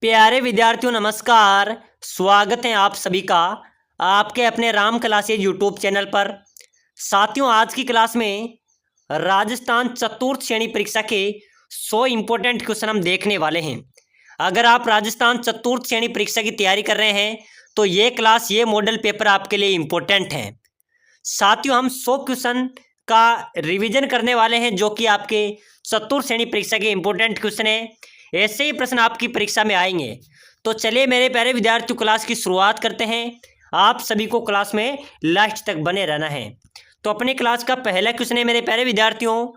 प्यारे विद्यार्थियों नमस्कार। स्वागत है आप सभी का आपके अपने राम क्लासेज यूट्यूब चैनल पर। साथियों, आज की क्लास में राजस्थान चतुर्थ श्रेणी परीक्षा के 100 इंपॉर्टेंट क्वेश्चन हम देखने वाले हैं। अगर आप राजस्थान चतुर्थ श्रेणी परीक्षा की तैयारी कर रहे हैं तो ये क्लास, ये मॉडल पेपर आपके लिए इम्पोर्टेंट है। साथियों, हम 100 क्वेश्चन का रिवीजन करने वाले हैं जो कि आपके चतुर्थ श्रेणी परीक्षा के इम्पोर्टेंट क्वेश्चन है। ऐसे ही प्रश्न आपकी परीक्षा में आएंगे। तो चलिए मेरे प्यारे विद्यार्थियों, क्लास की शुरुआत करते हैं। आप सभी को क्लास में लास्ट तक बने रहना है। तो अपने क्लास का पहला क्वेश्चन है मेरे प्यारे विद्यार्थियों,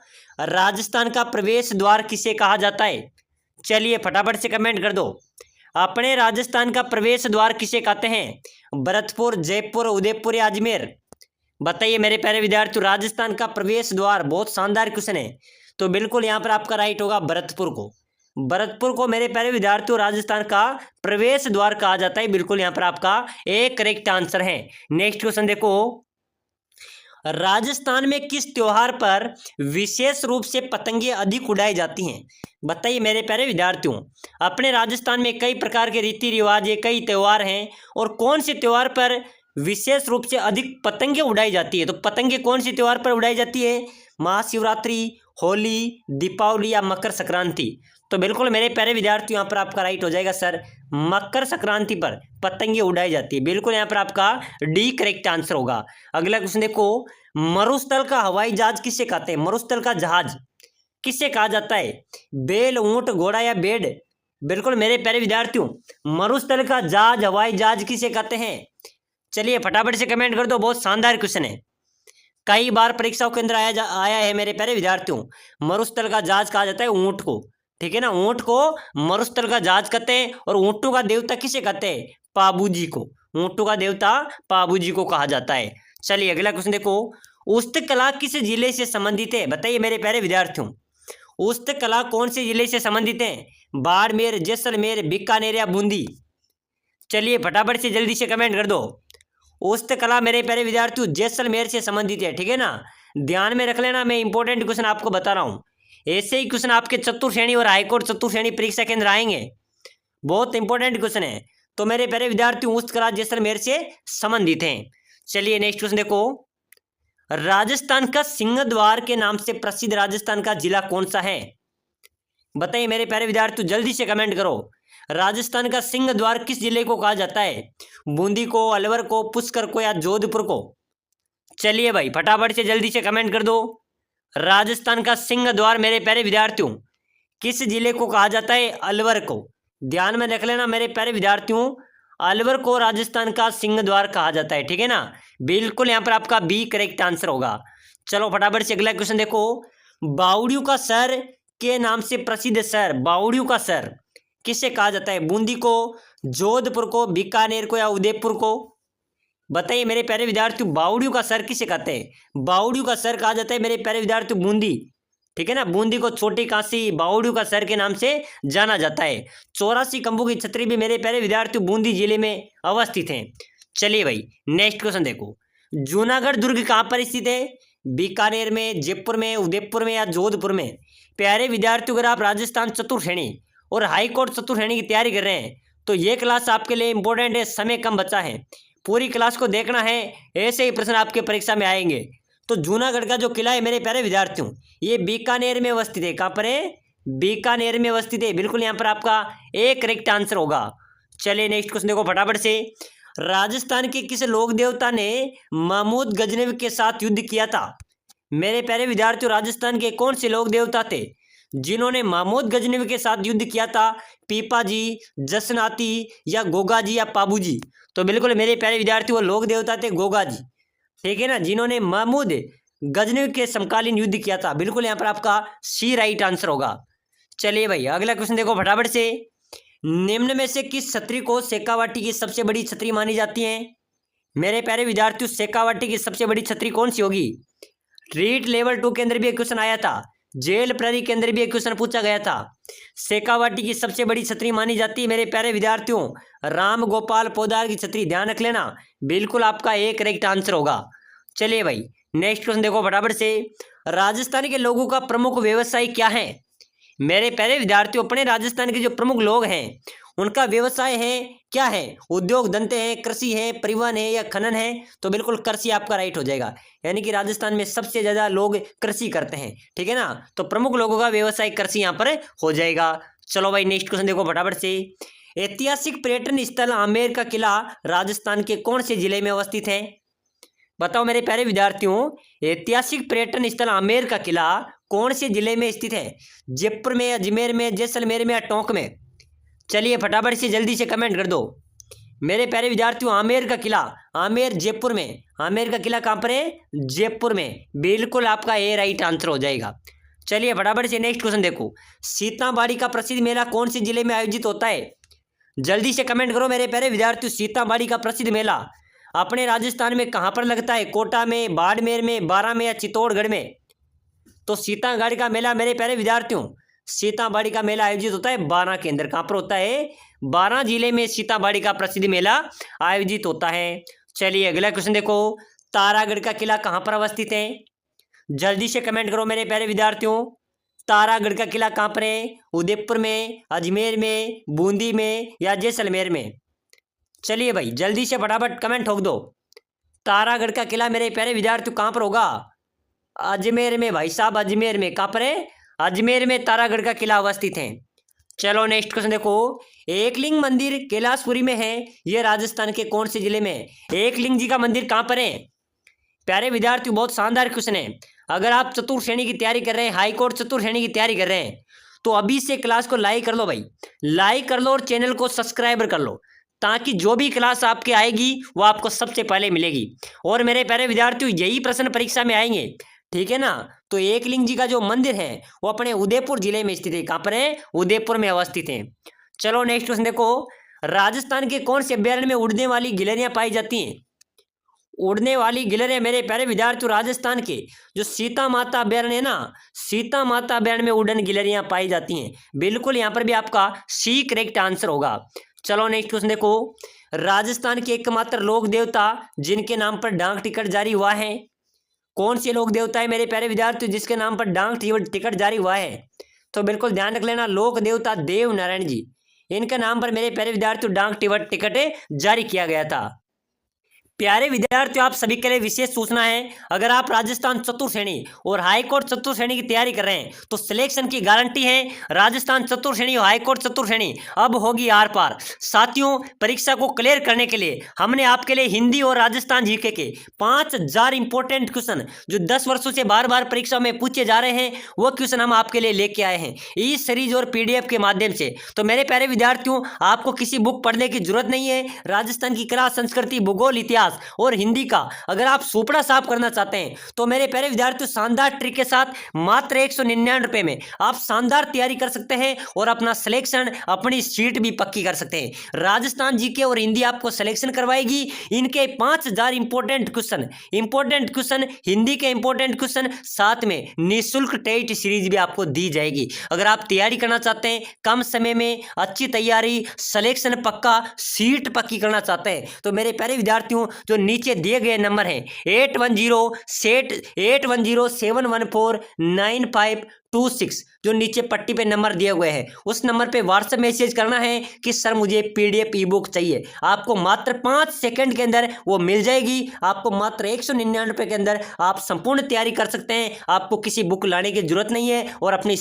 राजस्थान का प्रवेश द्वार किसे कहा जाता है? चलिए फटाफट से कमेंट कर दो। अपने राजस्थान का प्रवेश द्वार किसे कहते हैं? भरतपुर, जयपुर, उदयपुर या अजमेर? बताइए मेरे प्यारे विद्यार्थियों, राजस्थान का प्रवेश द्वार। बहुत शानदार क्वेश्चन है। तो बिल्कुल यहाँ पर आपका राइट होगा भरतपुर को। भरतपुर को मेरे प्यारे विद्यार्थियों राजस्थान का प्रवेश द्वार कहा जाता है। बिल्कुल यहाँ पर आपका एक करेक्ट आंसर है। नेक्स्ट क्वेश्चन देखो, राजस्थान में किस त्योहार पर विशेष रूप से पतंगे अधिक उड़ाई जाती हैं? बताइए मेरे प्यारे विद्यार्थियों, अपने राजस्थान में कई प्रकार के रीति रिवाज, कई त्योहार हैं, और कौन से त्योहार पर विशेष रूप से अधिक पतंगे उड़ाई जाती है? तो पतंगे कौन से त्योहार पर उड़ाई जाती है? महाशिवरात्रि, होली, दीपावली या मकर संक्रांति? तो बिल्कुल मेरे प्यारे विद्यार्थियों, यहाँ पर आपका राइट हो जाएगा सर, मकर संक्रांति पर पतंगे उड़ाई जाती है। बिल्कुल यहाँ पर आपका डी करेक्ट आंसर होगा। अगला क्वेश्चन देखो, मरुस्थल का हवाई जहाज किसे कहते हैं? मरुस्थल का जहाज किसे कहा जाता है? बैल, ऊंट, घोड़ा या भेड़? बिल्कुल मेरे प्यारे विद्यार्थियों, मरुस्थल का जहाज, हवाई जहाज किसे कहते हैं? चलिए फटाफट से कमेंट कर दो। बहुत शानदार क्वेश्चन है, कई बार परीक्षाओं के अंदर आया है मेरे प्यारे विद्यार्थियों। मरुस्थल का जहाज कहा जाता है ऊंट को, ठीक है ना। ऊंट को मरुस्थल का जहाज कहते हैं। और ऊंटों का देवता किसे कहते हैं? पाबूजी को। ऊंटों का देवता पाबूजी को कहा जाता है। चलिए अगला क्वेश्चन देखो, उस्तकला किस जिले से संबंधित है? बताइए मेरे प्यारे विद्यार्थियों, उस्तकला कौन से जिले से संबंधित है? बाड़मेर, जैसलमेर, बीकानेर या बूंदी? चलिए फटाफट से जल्दी से कमेंट कर दो। उस्तकला मेरे प्यारे विद्यार्थियों जैसलमेर से संबंधित है, ठीक है ना। ध्यान में रख लेना, मैं इंपॉर्टेंट क्वेश्चन आपको बता रहा हूँ। ऐसे ही क्वेश्चन आपके चतुर्थ श्रेणी और हाईकोर्ट चतुर्थ श्रेणी परीक्षा के अंदर आएंगे। बहुत इंपॉर्टेंट क्वेश्चन है। तो मेरे प्यारे विद्यार्थियों, उस्तकला जैसलमेर से संबंधित हैं। चलिए नेक्स्ट क्वेश्चन देखो, राजस्थान का सिंह द्वार के नाम से प्रसिद्ध राजस्थान का जिला कौन सा है? बताइए मेरे प्यारे विद्यार्थियों, जल्दी से कमेंट करो। राजस्थान का सिंह द्वार किस जिले को कहा जाता है? बूंदी को, अलवर को, पुष्कर को या जोधपुर को? चलिए भाई फटाफट से जल्दी से कमेंट कर दो। राजस्थान का सिंह द्वार मेरे प्यारे विद्यार्थियों किस जिले को कहा जाता है? अलवर को। ध्यान में रख लेना मेरे प्यारे विद्यार्थियों, अलवर को राजस्थान का सिंह द्वार कहा जाता है, ठीक है ना। बिल्कुल यहाँ पर आपका बी करेक्ट आंसर होगा। चलो फटाफट से अगला क्वेश्चन देखो, बावड़ियों का शहर के नाम से प्रसिद्ध शहर, बावड़ियों का शहर किसे कहा जाता है? बूंदी को, जोधपुर को, बीकानेर को या उदयपुर को? बताइए मेरे प्यारे विद्यार्थियों, बावड़ियों का शहर किसे कहते हैं? बावड़ियों का शहर कहा जाता है मेरे प्यारे विद्यार्थियों बूंदी, ठीक है ना। बूंदी को छोटी काशी, बावड़ियों का शहर के नाम से जाना जाता है। 84 खंभों की छतरी भी मेरे प्यारे विद्यार्थियों बूंदी जिले में अवस्थित है। चलिए भाई नेक्स्ट क्वेश्चन देखो, जूनागढ़ दुर्ग कहाँ पर स्थित है? बीकानेर में, जयपुर में, उदयपुर में या जोधपुर में? प्यारे विद्यार्थियों, अगर आप राजस्थान चतुर्थ श्रेणी और हाईकोर्ट चतुर्थ श्रेणी की तैयारी कर रहे हैं तो ये क्लास आपके लिए इंपॉर्टेंट है। समय कम बचा है, पूरी क्लास को देखना है, ऐसे ही प्रश्न आपके परीक्षा में आएंगे। तो जूनागढ़ का जो किला है मेरे प्यारे विद्यार्थियों, ये बीकानेर में अवस्थित है। कहाँ पर है? बीकानेर में अवस्थित है। बिल्कुल यहाँ पर आपका एक करेक्ट आंसर होगा। चलिए नेक्स्ट क्वेश्चन देखो फटाफट से, राजस्थान के किस लोक देवता ने महमूद गजनवी के साथ युद्ध किया था? मेरे प्यारे विद्यार्थियों, राजस्थान के कौन से लोक देवता थे जिन्होंने महमूद गजनवी के साथ युद्ध किया था? पीपा जी, जसनाती या गोगा जी या पाबू जी? तो बिल्कुल मेरे प्यारे विद्यार्थी, वो लोक देवता थे गोगा जी, ठीक है ना, जिन्होंने महमूद गजनवी के समकालीन युद्ध किया था। बिल्कुल यहाँ पर आपका सी राइट आंसर होगा। चलिए भाई अगला क्वेश्चन देखो फटाफट से, निम्न में से किस छतरी को शेखावाटी की सबसे बड़ी छतरी मानी जाती है? मेरे प्यारे विद्यार्थियों, शेखावाटी की सबसे बड़ी छतरी कौन सी होगी? रीट लेवल 2 के अंदर भी एक क्वेश्चन आया था, जेल प्रहरी के अंदर भी एक क्वेश्चन पूछा गया था। शेखावाटी की सबसे बड़ी छतरी मानी जाती है मेरे प्यारे विद्यार्थियों राम गोपाल पोदार की छतरी। ध्यान रख लेना, बिल्कुल आपका एक करेक्ट आंसर होगा। चलिए भाई नेक्स्ट क्वेश्चन देखो फटाफट से, राजस्थान के लोगों का प्रमुख व्यवसाय क्या है? मेरे प्यारे विद्यार्थियों, अपने राजस्थान के जो प्रमुख लोग हैं उनका व्यवसाय है क्या है? उद्योग धंधे हैं, कृषि है, परिवहन है या खनन है? तो बिल्कुल कृषि आपका राइट हो जाएगा। यानी कि राजस्थान में सबसे ज्यादा लोग कृषि करते हैं, ठीक है ना। तो प्रमुख लोगों का व्यवसाय कृषि यहाँ पर हो जाएगा। चलो भाई नेक्स्ट क्वेश्चन देखो फटाफट से। ऐतिहासिक पर्यटन स्थल आमेर का किला राजस्थान के कौन से जिले में अवस्थित है? बताओ मेरे प्यारे विद्यार्थियों, ऐतिहासिक पर्यटन स्थल आमेर का किला कौन से जिले में स्थित है? जयपुर में, अजमेर में, जैसलमेर में या टोंक में? चलिए फटाफट से जल्दी से कमेंट कर दो। मेरे प्यारे विद्यार्थियों, आमेर का किला, आमेर जयपुर में। आमेर का किला कहाँ पर है? जयपुर में। बिल्कुल आपका ए राइट आंसर हो जाएगा। चलिए फटाफट से नेक्स्ट क्वेश्चन देखो। सीताबाड़ी का प्रसिद्ध मेला कौन से जिले में आयोजित होता है? जल्दी से कमेंट करो मेरे प्यारे विद्यार्थियों। सीताबाड़ी का प्रसिद्ध मेला अपने राजस्थान में कहाँ पर लगता है? कोटा में, बाड़मेर में, बारां में या चित्तौड़गढ़ में? तो सीताबाड़ी का मेला मेरे प्यारे विद्यार्थियों, सीताबाड़ी का मेला आयोजित होता है बारां के अंदर। कहाँ पर होता है? बारां जिले में सीताबाड़ी का प्रसिद्ध मेला आयोजित होता है। चलिए अगला क्वेश्चन देखो। तारागढ़ का किला कहाँ पर अवस्थित है? जल्दी से कमेंट करो मेरे प्यारे विद्यार्थियों। तारागढ़ का किला कहाँ पर है? उदयपुर में, अजमेर में, बूंदी में या जैसलमेर में? चलिए भाई जल्दी से फटाफट कमेंट ठोक दो। तारागढ़ का किला मेरे प्यारे विद्यार्थियों कहाँ पर होगा? अजमेर में भाई साहब, अजमेर में। कहाँ पर है? अजमेर में तारागढ़ का किला अवस्थित है। चलो नेक्स्ट क्वेश्चन देखो। एकलिंग मंदिर कैलाशपुरी में है, यह राजस्थान के कौन से जिले में है? एकलिंग जी का मंदिर कहाँ पर है? प्यारे विद्यार्थियों बहुत शानदार क्वेश्चन है। अगर आप चतुर्थ श्रेणी की तैयारी कर रहे हैं, हाईकोर्ट चतुर्थ श्रेणी की तैयारी कर रहे हैं, तो अभी से क्लास को लाइक कर लो भाई, लाइक कर लो और चैनल को सब्सक्राइबर कर लो, ताकि जो भी क्लास आपके आएगी वो आपको सबसे पहले मिलेगी। और मेरे प्यारे विद्यार्थियों यही प्रश्न परीक्षा में आएंगे, ठीक है ना। तो एकलिंग जी का जो मंदिर है वो अपने उदयपुर जिले में स्थित है। कहाँ पर है? उदयपुर में अवस्थित है। चलो नेक्स्ट क्वेश्चन देखो। राजस्थान के कौन से अभ्यारण्य में उड़ने वाली गिलहरियां पाई जाती हैं? उड़ने वाली गिलहरियां मेरे प्यारे विद्यार्थियों, राजस्थान के जो सीता माता अभ्यारण्य है ना, सीता माता अभ्यारण्य में उड़न गिलहरियां पाई जाती हैं। बिल्कुल यहाँ पर भी आपका सी करेक्ट आंसर होगा। चलो नेक्स्ट क्वेश्चन देखो। राजस्थान के एकमात्र लोक देवता जिनके नाम पर डाक टिकट जारी हुआ है, कौन से लोक देवता है मेरे प्यारे विद्यार्थियों जिसके नाम पर डाक टिकट जारी हुआ है? तो बिल्कुल ध्यान रख लेना, लोक देवता देव नारायण जी, इनके नाम पर मेरे प्यारे विद्यार्थियों डाक टिकट जारी किया गया था। प्यारे विद्यार्थियों आप सभी के लिए विशेष सूचना है, अगर आप राजस्थान चतुर्थ श्रेणी और हाईकोर्ट चतुर्थ श्रेणी की तैयारी कर रहे हैं तो सिलेक्शन की गारंटी है। राजस्थान चतुर्थ श्रेणी और हाईकोर्ट चतुर्थ श्रेणी अब होगी आर पार। साथियों परीक्षा को क्लियर करने के लिए हमने आपके लिए हिंदी और राजस्थान जीके के 5000 इंपॉर्टेंट क्वेश्चन जो 10 वर्षों से बार बार परीक्षा में पूछे जा रहे हैं, वो क्वेश्चन हम आपके लिए लेके आए हैं इस सीरीज और पीडीएफ के माध्यम से। तो मेरे प्यारे विद्यार्थियों आपको किसी बुक पढ़ने की जरूरत नहीं है। राजस्थान की कला, संस्कृति, भूगोल, इतिहास और हिंदी का अगर आप सुपड़ा साफ करना चाहते हैं तो मेरे प्यारे विद्यार्थियों शानदार ट्रिक के साथ मात्र 199 रुपए में आप शानदार तैयारी कर सकते हैं और अपना सिलेक्शन, अपनी सीट भी पक्की कर सकते हैं। राजस्थान जीके और हिंदी आपको सिलेक्शन करवाएगी। इनके 5000 इंपॉर्टेंट क्वेश्चन हिंदी के इंपॉर्टेंट क्वेश्चन, साथ में निःशुल्क टेस्ट सीरीज भी आपको दी जाएगी। अगर आप तैयारी करना चाहते हैं कम समय में अच्छी तैयारी, सिलेक्शन पक्का, सीट पक्की करना चाहते हैं तो मेरे प्यारे विद्यार्थियों जो नीचे दिए गए नंबर हैं 8107149526 जो नीचे पट्टी पे नंबर दिए हुए हैं उस नंबर पे व्हाट्सएप मैसेज करना है कि सर मुझे पीडीएफ ई बुक चाहिए। आपको मात्र 5 सेकंड के अंदर वो मिल जाएगी। आपको मात्र 199 रुपए के अंदर आप संपूर्ण तैयारी कर सकते हैं। आपको किसी बुक लाने की जरूरत नहीं है और अपनी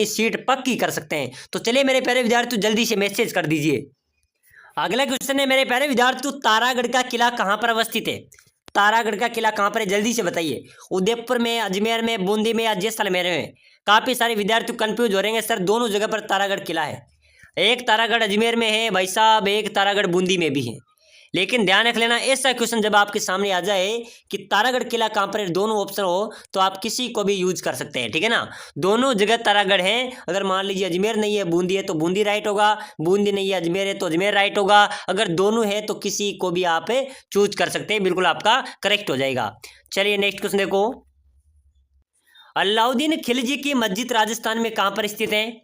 सीट पक्की कर सकते हैं। तो चलिए मेरे प्यारे विद्यार्थी जल्दी से मैसेज कर दीजिए। अगला क्वेश्चन है मेरे प्यारे विद्यार्थियों, तारागढ़ का किला कहाँ पर अवस्थित है? तारागढ़ का किला कहाँ पर है जल्दी से बताइए। उदयपुर में, अजमेर में, बूंदी में या जैसलमेर में? काफी सारे विद्यार्थी कंफ्यूज हो रहे हैं सर दोनों जगह पर तारागढ़ किला है। एक तारागढ़ अजमेर में है भाई साहब, एक तारागढ़ बूंदी में भी है। लेकिन ध्यान रख लेना ऐसा क्वेश्चन जब आपके सामने आ जाए कि तारागढ़ किला कहाँ पर है, दोनों ऑप्शन हो तो आप किसी को भी यूज कर सकते हैं, ठीक है ना। दोनों जगह तारागढ़ है। अगर मान लीजिए अजमेर नहीं है बूंदी है तो बूंदी राइट होगा, बूंदी नहीं है अजमेर है तो अजमेर राइट होगा। अगर दोनों है तो किसी को भी आप चूज कर सकते हैं, बिल्कुल आपका करेक्ट हो जाएगा। चलिए नेक्स्ट क्वेश्चन देखो। अलाउद्दीन खिलजी की मस्जिद राजस्थान में कहाँ पर स्थित है?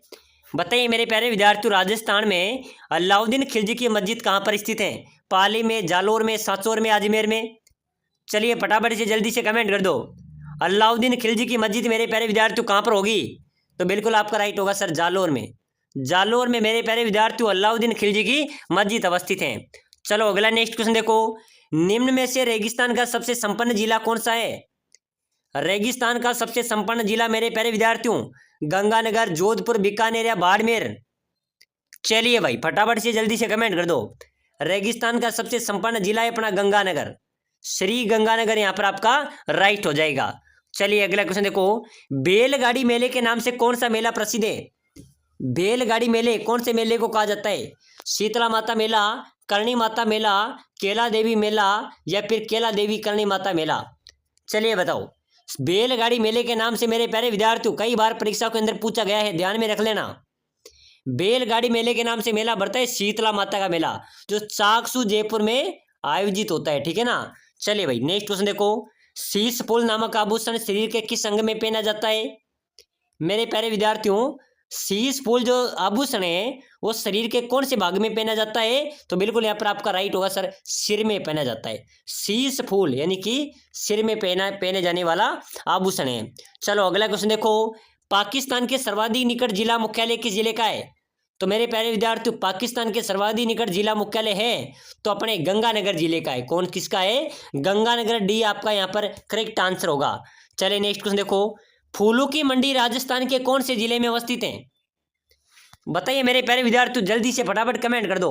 बताइए मेरे प्यारे विद्यार्थियों, राजस्थान में अलाउद्दीन खिलजी की मस्जिद कहाँ पर स्थित है? पाली में, जालोर में, सांचौर में, अजमेर में? चलिए फटाफट से जल्दी से कमेंट कर दो। अलाउद्दीन खिलजी की मस्जिद मेरे प्यारे विद्यार्थियों कहाँ पर होगी? तो बिल्कुल आपका राइट होगा सर जालोर में। जालोर में मेरे प्यारे विद्यार्थियों अलाउद्दीन खिलजी की मस्जिद अवस्थित है। चलो अगला नेक्स्ट क्वेश्चन देखो, निम्न में से रेगिस्तान का सबसे संपन्न जिला कौन सा है? रेगिस्तान का सबसे संपन्न जिला मेरे प्यारे विद्यार्थियों गंगानगर, जोधपुर, बीकानेर या बाड़मेर? चलिए भाई फटाफट से जल्दी से कमेंट कर दो। रेगिस्तान का सबसे संपन्न जिला है अपना गंगानगर, श्री गंगानगर यहाँ पर आपका राइट हो जाएगा। चलिए अगला क्वेश्चन देखो, बैलगाड़ी मेले के नाम से कौन सा मेला प्रसिद्ध है? बैलगाड़ी मेले कौन से मेले को कहा जाता है? शीतला माता मेला, करणी माता मेला, केला देवी मेला या फिर केला देवी करणी माता मेला? चलिए बताओ। बैलगाड़ी मेले के नाम से मेरे प्यारे विद्यार्थियों कई बार परीक्षा के अंदर पूछा गया है, ध्यान में रख लेना। बैलगाड़ी मेले के नाम से मेला बढ़ता है शीतला माता का मेला, जो चाकसू जयपुर में आयोजित होता है, ठीक है ना। चलिए भाई नेक्स्ट क्वेश्चन देखो, शीश फूल नामक आभूषण शरीर के किस अंग में पहना जाता है? मेरे प्यारे विद्यार्थियों शीश फूल जो आभूषण है वो शरीर के कौन से भाग में पहना जाता है? तो बिल्कुल यहाँ पर आपका राइट होगा सर, सिर में पहना जाता है। शीश फूल यानी कि सिर में पहने जाने वाला आभूषण है। चलो अगला क्वेश्चन देखो, पाकिस्तान के सर्वाधिक निकट जिला मुख्यालय किस जिले का है? तो मेरे प्यारे विद्यार्थियों पाकिस्तान के सर्वाधिक निकट जिला मुख्यालय है तो अपने गंगानगर जिले का है। कौन किसका है? गंगानगर, डी आपका यहाँ पर करेक्ट आंसर होगा। चलिए नेक्स्ट क्वेश्चन देखो, फूलों की मंडी राजस्थान के कौन से जिले में अवस्थित है? बताइए मेरे प्यारे विद्यार्थियों जल्दी से फटाफट कमेंट कर दो।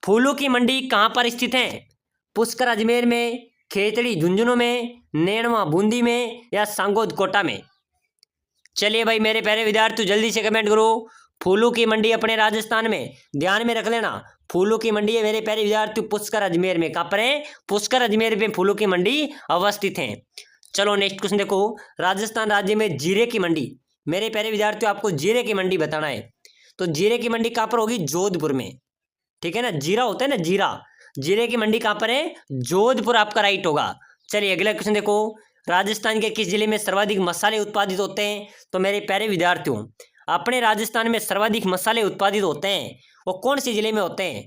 फूलों की मंडी कहाँ पर स्थित है? पुष्कर अजमेर में, खेतड़ी झुंझुनू में, नैनवा बूंदी में या सांगोद कोटा में? चलिए भाई मेरे प्यारे विद्यार्थियों जल्दी से कमेंट करो। फूलों की मंडी अपने राजस्थान में, ध्यान में रख लेना। फूलों की मंडी है मेरे प्यारे विद्यार्थियों पुष्कर अजमेर में। कहाँ पर है? पुष्कर अजमेर में फूलों की मंडी अवस्थित है। चलो नेक्स्ट क्वेश्चन देखो, राजस्थान राज्य में जीरे की मंडी, मेरे प्यारे विद्यार्थियों आपको जीरे की मंडी बताना है। तो जीरे की मंडी कहाँ पर होगी? जोधपुर में, ठीक है ना। जीरा होता है ना जीरा, जीरे की मंडी कहाँ पर है? जोधपुर आपका राइट होगा। चलिए अगला क्वेश्चन देखो, राजस्थान के किस जिले में सर्वाधिक मसाले उत्पादित होते हैं? तो मेरे प्यारे विद्यार्थियों अपने राजस्थान में सर्वाधिक मसाले उत्पादित होते हैं वो कौन से जिले में होते हैं?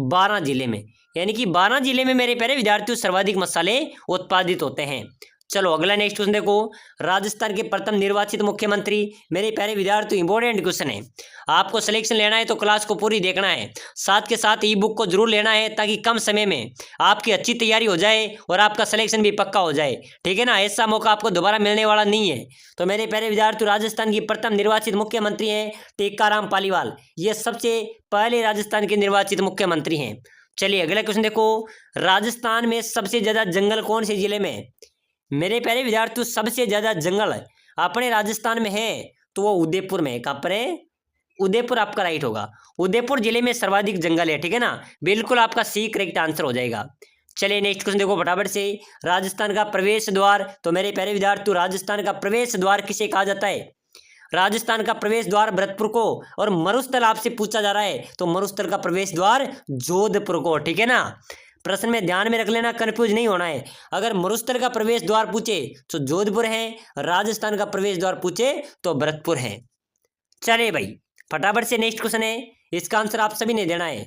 12 जिले में, यानी कि 12 जिले में मेरे प्यारे विद्यार्थियों सर्वाधिक मसाले उत्पादित होते हैं। चलो अगला नेक्स्ट क्वेश्चन देखो, राजस्थान के प्रथम निर्वाचित मुख्यमंत्री, मेरे प्यारे विद्यार्थियों इंपॉर्टेंट क्वेश्चन है, आपको सिलेक्शन लेना है तो क्लास को पूरी देखना है, साथ के साथ ई बुक को जरूर लेना है ताकि कम समय में आपकी अच्छी तैयारी हो जाए और आपका सिलेक्शन भी पक्का हो जाए, ठीक है ना। ऐसा मौका आपको दोबारा मिलने वाला नहीं है। तो मेरे प्यारे विद्यार्थियों राजस्थान की प्रथम निर्वाचित मुख्यमंत्री हैं टीकाराम पालीवाल, ये सबसे पहले राजस्थान के निर्वाचित मुख्यमंत्री हैं। चलिए अगला क्वेश्चन देखो, राजस्थान में सबसे ज्यादा जंगल कौन से जिले में? मेरे प्यारे विद्यार्थियों सबसे ज्यादा जंगल अपने राजस्थान में है तो वो उदयपुर में है। कहाँ पर है? उदयपुर आपका राइट होगा। उदयपुर जिले में सर्वाधिक जंगल है, ठीक है ना। बिल्कुल आपका सी करेक्ट आंसर हो जाएगा। चलिए नेक्स्ट क्वेश्चन देखो फटाफट से, राजस्थान का प्रवेश द्वार, तो मेरे प्यारे विद्यार्थियों राजस्थान का प्रवेश द्वार किसे कहा जाता है? राजस्थान का प्रवेश द्वार भरतपुर को, और मरुस्थल आपसे पूछा जा रहा है तो मरुस्थल का प्रवेश द्वार जोधपुर को, ठीक है ना। प्रश्न में ध्यान में रख लेना, कंफ्यूज नहीं होना है। अगर मरुस्थल का प्रवेश द्वार पूछे तो जोधपुर है, राजस्थान का प्रवेश द्वार पूछे तो भरतपुर है। चलिए भाई फटाफट से नेक्स्ट क्वेश्चन है, इसका आंसर आप सभी ने देना है।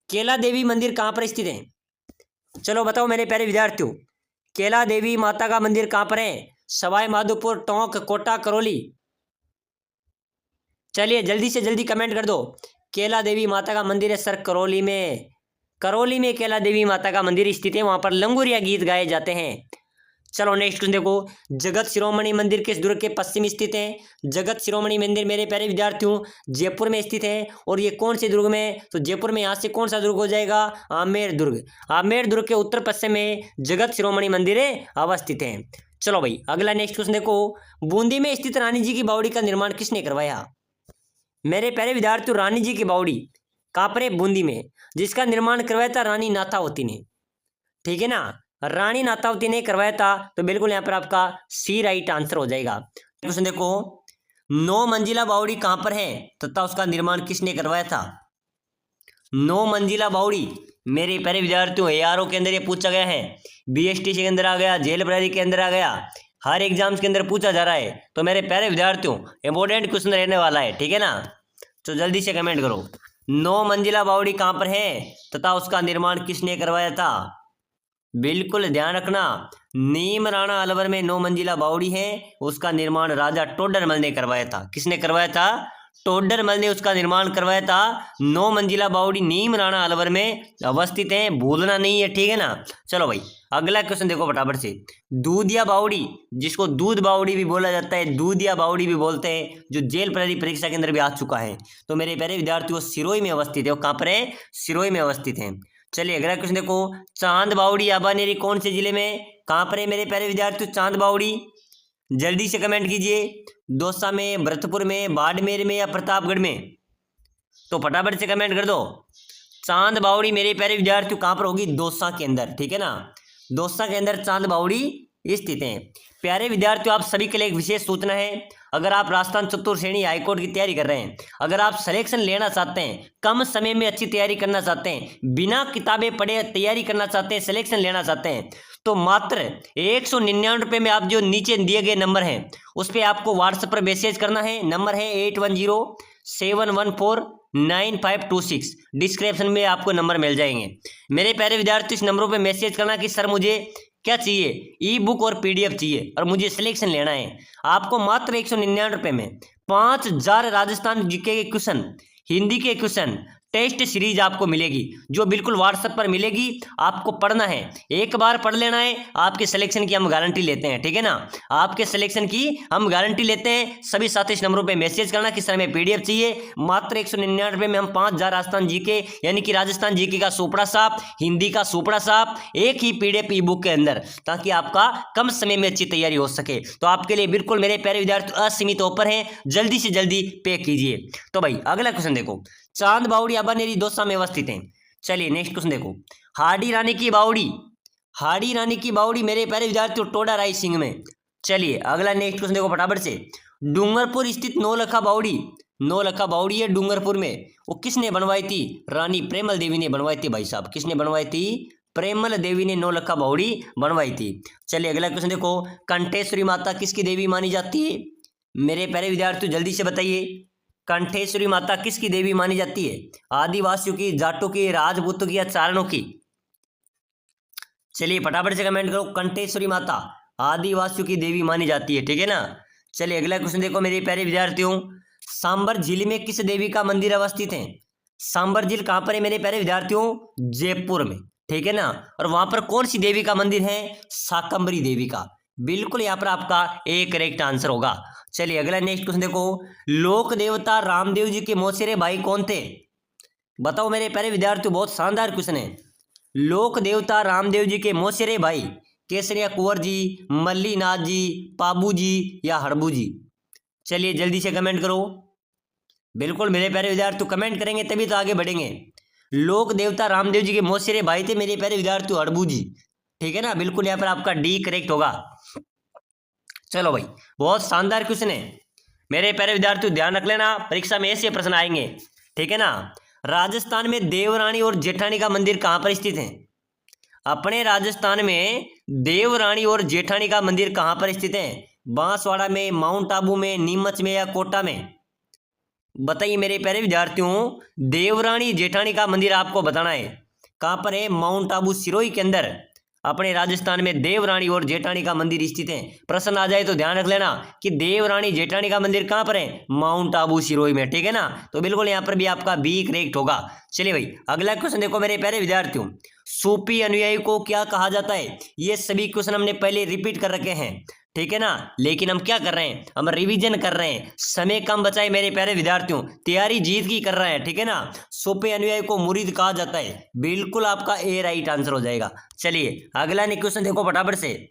केला देवी मंदिर कहाँ पर स्थित है? चलो बताओ मेरे प्यारे विद्यार्थियों, केला देवी माता का मंदिर कहाँ पर है? सवाई माधोपुर, टोंक, कोटा, करौली? चलिए जल्दी से जल्दी कमेंट कर दो। केला देवी माता का मंदिर है सर करौली में। करौली में केला देवी माता का मंदिर स्थित है, वहां पर लंगूरिया गीत गाए जाते हैं। चलो नेक्स्ट क्वेश्चन देखो, जगत शिरोमणि मंदिर किस दुर्ग के पश्चिम स्थित है? जगत शिरोमणि मंदिर मेरे प्यारे विद्यार्थियों जयपुर में स्थित है, और ये कौन से दुर्ग में? तो जयपुर में यहाँ से कौन सा दुर्ग हो जाएगा? आमेर दुर्ग। आमेर दुर्ग के उत्तर पश्चिम में जगत शिरोमणि मंदिर अवस्थित है। चलो भाई अगला नेक्स्ट क्वेश्चन देखो, बूंदी में स्थित रानी जी की बावड़ी का निर्माण किसने करवाया? मेरे प्यारे विद्यार्थियों रानी जी की बावड़ी कहाँ पर है? बूंदी में, जिसका निर्माण करवाया था रानी नाथावती ने, ठीक है ना। रानी नाथावती ने करवाया था, तो बिल्कुल यहाँ पर आपका सी राइट आंसर हो जाएगा। क्वेश्चन देखो, 9 मंजिला बावड़ी कहाँ पर है तथा उसका निर्माण किसने करवाया था? 9 मंजिला बावड़ी मेरे प्यारे विद्यार्थियों एआरओ के अंदर ये पूछा गया है, बीएसटीसी के अंदर आ गया, जेल ब्रारी के अंदर आ गया, हर एग्जाम्स के अंदर पूछा जा रहा है। तो मेरे प्यारे विद्यार्थियों इंपॉर्टेंट क्वेश्चन रहने वाला है, ठीक है ना। तो जल्दी से कमेंट करो, 9 मंजिला बावड़ी कहाँ पर है तथा उसका निर्माण किसने करवाया था? बिल्कुल ध्यान रखना, नीम राणा अलवर में 9 मंजिला बावड़ी है, उसका निर्माण राजा टोडरमल ने करवाया था। किसने करवाया था? टोडरमल ने उसका निर्माण करवाया था। 9 मंजिला बावड़ी नीम राणा अलवर में अवस्थित है, भूलना नहीं है, ठीक है ना। चलो भाई अगला क्वेश्चन देखो फटाफट से। दूधिया बावड़ी, जिसको दूध बावड़ी भी बोला जाता है, दूधिया बावड़ी भी बोलते हैं, जो जेल प्रहरी परीक्षा के अंदर भी आ चुका है, तो मेरे प्यारे विद्यार्थियों सिरोही में अवस्थित है। वो कहाँ पर है? सिरोही में अवस्थित है। चलिए अगला क्वेश्चन देखो, चांद बावड़ी आबानेरी कौन से जिले में, कहाँ पर है मेरे प्यारे विद्यार्थियों चांद बावड़ी? जल्दी से कमेंट कीजिए। दौसा में, भरतपुर में, बाड़मेर में या प्रतापगढ़ में? तो फटाफट से कमेंट कर दो। चांद बावड़ी मेरे प्यारे विद्यार्थियों कहाँ पर होगी? दौसा के अंदर, ठीक है ना। दौसा के अंदर चांद बावड़ी स्थित है। प्यारे विद्यार्थियों आप सभी के लिए एक विशेष सूचना है, अगर आप राजस्थान चतुर्थ श्रेणी हाईकोर्ट की तैयारी कर रहे हैं, अगर आप सिलेक्शन लेना चाहते हैं, कम समय में अच्छी तैयारी करना चाहते हैं, बिना किताबें पढ़े तैयारी करना चाहते हैं, सिलेक्शन लेना चाहते हैं, तो मात्र 199 रुपये में आप जो नीचे दिए गए नंबर हैं उस पर आपको व्हाट्सएप पर मैसेज करना है। नंबर है 8107149526। डिस्क्रिप्शन में आपको नंबर मिल जाएंगे। मेरे प्यारे विद्यार्थी इस नंबरों पे मैसेज करना कि सर मुझे क्या चाहिए, ई बुक और पीडीएफ चाहिए और मुझे सिलेक्शन लेना है। आपको मात्र 199 रुपये में 5000 राजस्थान जीके के क्वेश्चन, हिंदी के क्वेश्चन, टेस्ट सीरीज आपको मिलेगी, जो बिल्कुल व्हाट्सएप पर मिलेगी। आपको पढ़ना है, एक बार पढ़ लेना है, आपके सिलेक्शन की हम गारंटी लेते हैं, ठीक है ना। आपके सिलेक्शन की हम गारंटी लेते हैं। सभी साथी इस नंबरों पे मैसेज करना कि सर हमें पीडीएफ चाहिए। मात्र 199 रुपये में हम 5000 राजस्थान जीके यानी कि राजस्थान जीके का सोपड़ा साफ, हिंदी का सोपड़ा साफ, एक ही पीडीएफ ई बुक के अंदर, ताकि आपका कम समय में अच्छी तैयारी हो सके। तो आपके लिए बिल्कुल मेरे प्यारे विद्यार्थी असीमित ऑफर है, जल्दी से जल्दी पे कीजिए। तो भाई अगला क्वेश्चन देखो, चांद बावड़ी आबानेरी दौसा में अवस्थित है। चलिए नेक्स्ट क्वेश्चन देखो, हाड़ी रानी की बावड़ी, हाड़ी रानी की बावड़ी मेरे प्यारे विद्यार्थियों टोडा राय सिंह में। चलिए अगला नेक्स्ट क्वेश्चन देखो फटाफट से, डूंगरपुर स्थित नौलखा बावड़ी, नौलखा बावड़ी है डूंगरपुर में, वो किसने बनवाई थी? रानी प्रेमल देवी ने बनवाई थी भाई साहब। किसने बनवाई थी? प्रेमल देवी ने नौलखा बावड़ी बनवाई थी। चलिए अगला क्वेश्चन देखो, कंठेश्वरी माता किसकी देवी मानी जाती है? मेरे प्यारे विद्यार्थियों जल्दी से बताइए, कंठेश्वरी माता किसकी देवी मानी जाती है? आदिवासियों की, जाटों की, राजपूतों की या चारणों की? चलिए फटाफट से कमेंट करो, कंठेश्वरी माता आदिवासियों की देवी मानी जाती है, ठीक है ना। चलिए अगला क्वेश्चन देखो मेरे प्यारे विद्यार्थियों, सांबर झील में किस देवी का मंदिर अवस्थित है? सांबर झील कहाँ पर है मेरे प्यारे विद्यार्थियों? जयपुर में, ठीक है ना। और वहां पर कौन सी देवी का मंदिर है? शाकंभरी देवी का। बिल्कुल यहाँ पर आपका एक करेक्ट आंसर होगा। चलिए अगला नेक्स्ट क्वेश्चन देखो, लोक देवता रामदेव जी के मौसेरे भाई कौन थे? बताओ मेरे प्यारे विद्यार्थियों, बहुत शानदार क्वेश्चन है। लोक देवता रामदेव जी के मौसेरे भाई केसरिया कुंवर जी, मल्लीनाथ जी, पाबू जी या हड़बू जी? चलिए जल्दी से कमेंट करो। बिल्कुल मेरे प्यारे विद्यार्थियों कमेंट करेंगे तभी तो आगे बढ़ेंगे। लोक देवता रामदेव जी के मौसेरे भाई थे मेरे प्यारे विद्यार्थियों हड़बू जी, ठीक है ना। बिल्कुल यहाँ पर आपका डी करेक्ट होगा। चलो भाई बहुत शानदार क्वेश्चन है मेरे प्यारे विद्यार्थियों, ध्यान रख लेना, परीक्षा में ऐसे प्रश्न आएंगे, ठीक है ना। राजस्थान में देवरानी और जेठानी का मंदिर कहाँ पर स्थित है? अपने राजस्थान में देवरानी और जेठानी का मंदिर कहाँ पर स्थित है? बांसवाड़ा में, माउंट आबू में, नीमच में या कोटा में? बताइए मेरे प्यारे विद्यार्थियों, देवरानी जेठानी का मंदिर आपको बताना है कहाँ पर है? माउंट आबू सिरोही के अंदर अपने राजस्थान में देवरानी और जेठानी का मंदिर स्थित है। प्रश्न आ जाए तो ध्यान रख लेना कि देवरानी जेठानी का मंदिर कहाँ पर है? माउंट आबू सिरोही में, ठीक है ना। तो बिल्कुल यहाँ पर भी आपका बी करेक्ट होगा। चलिए भाई अगला क्वेश्चन देखो मेरे प्यारे विद्यार्थियों, सूफी अनुयायी को क्या कहा जाता है? ये सभी क्वेश्चन हमने पहले रिपीट कर रखे हैं, ठीक है ना, लेकिन हम क्या कर रहे हैं? हम रिवीजन कर रहे हैं। समय कम बचाए मेरे प्यारे विद्यार्थियों, तैयारी जीत की कर रहे हैं, ठीक है ना। सूफी अनुयायी को मुरीद कहा जाता है। बिल्कुल आपका ए राइट आंसर हो जाएगा। चलिए अगला क्वेश्चन देखो फटाफट से,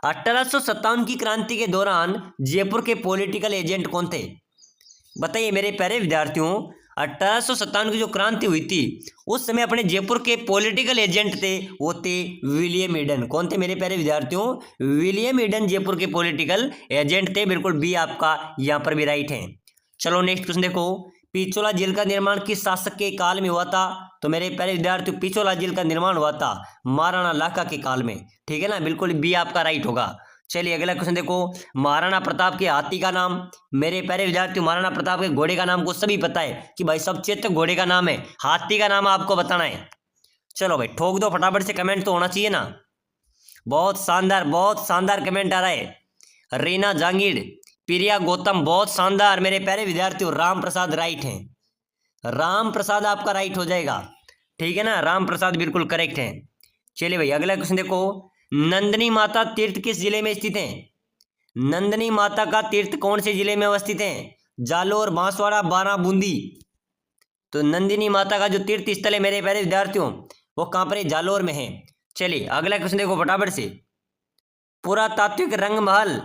1857 की क्रांति के दौरान जयपुर के पॉलिटिकल एजेंट कौन थे? बताइए मेरे प्यारे विद्यार्थियों, 1857 की जो क्रांति हुई थी उस समय अपने जयपुर के पॉलिटिकल एजेंट थे, वो थे विलियम ईडन। कौन थे मेरे प्यारे विद्यार्थियों? विलियम ईडन जयपुर के पॉलिटिकल एजेंट थे। बिल्कुल बी आपका यहाँ पर भी राइट है। चलो नेक्स्ट क्वेश्चन देखो, पिछोला झील का निर्माण किस शासक के काल में हुआ था? तो मेरे प्यारे विद्यार्थियों पिछोला झील का निर्माण हुआ था महाराणा लाखा के काल में, ठीक है ना। बिल्कुल बी आपका राइट होगा। चलिए अगला क्वेश्चन देखो, महाराणा प्रताप के हाथी का नाम? मेरे प्यारे विद्यार्थियों महाराणा प्रताप के घोड़े का नाम को सभी पता है कि भाई सब चेतक घोड़े का नाम है, हाथी का नाम आपको बताना है। चलो भाई ठोक दो फटाफट से, कमेंट तो होना चाहिए ना। बहुत शानदार कमेंट आ रहा है। रीना जहांगीर, प्रिया गौतम, बहुत शानदार मेरे प्यारे विद्यार्थियों। राम प्रसाद राइट हैं, राम प्रसाद आपका राइट हो जाएगा, ठीक है ना, राम प्रसाद बिल्कुल करेक्ट है। चलिए भाई अगला क्वेश्चन देखो, नंदिनी माता तीर्थ किस जिले में स्थित है? नंदिनी माता का तीर्थ कौन से जिले में अवस्थित है? जालोर, बांसवाड़ा, बारां, बूंदी। तो नंदिनी माता का जो तीर्थ स्थल है मेरे प्यारे विद्यार्थियों वो कहाँ पर है? जालोर में है। चलिए अगला क्वेश्चन देखो फटाफट से, पुरातात्विक रंगमहल,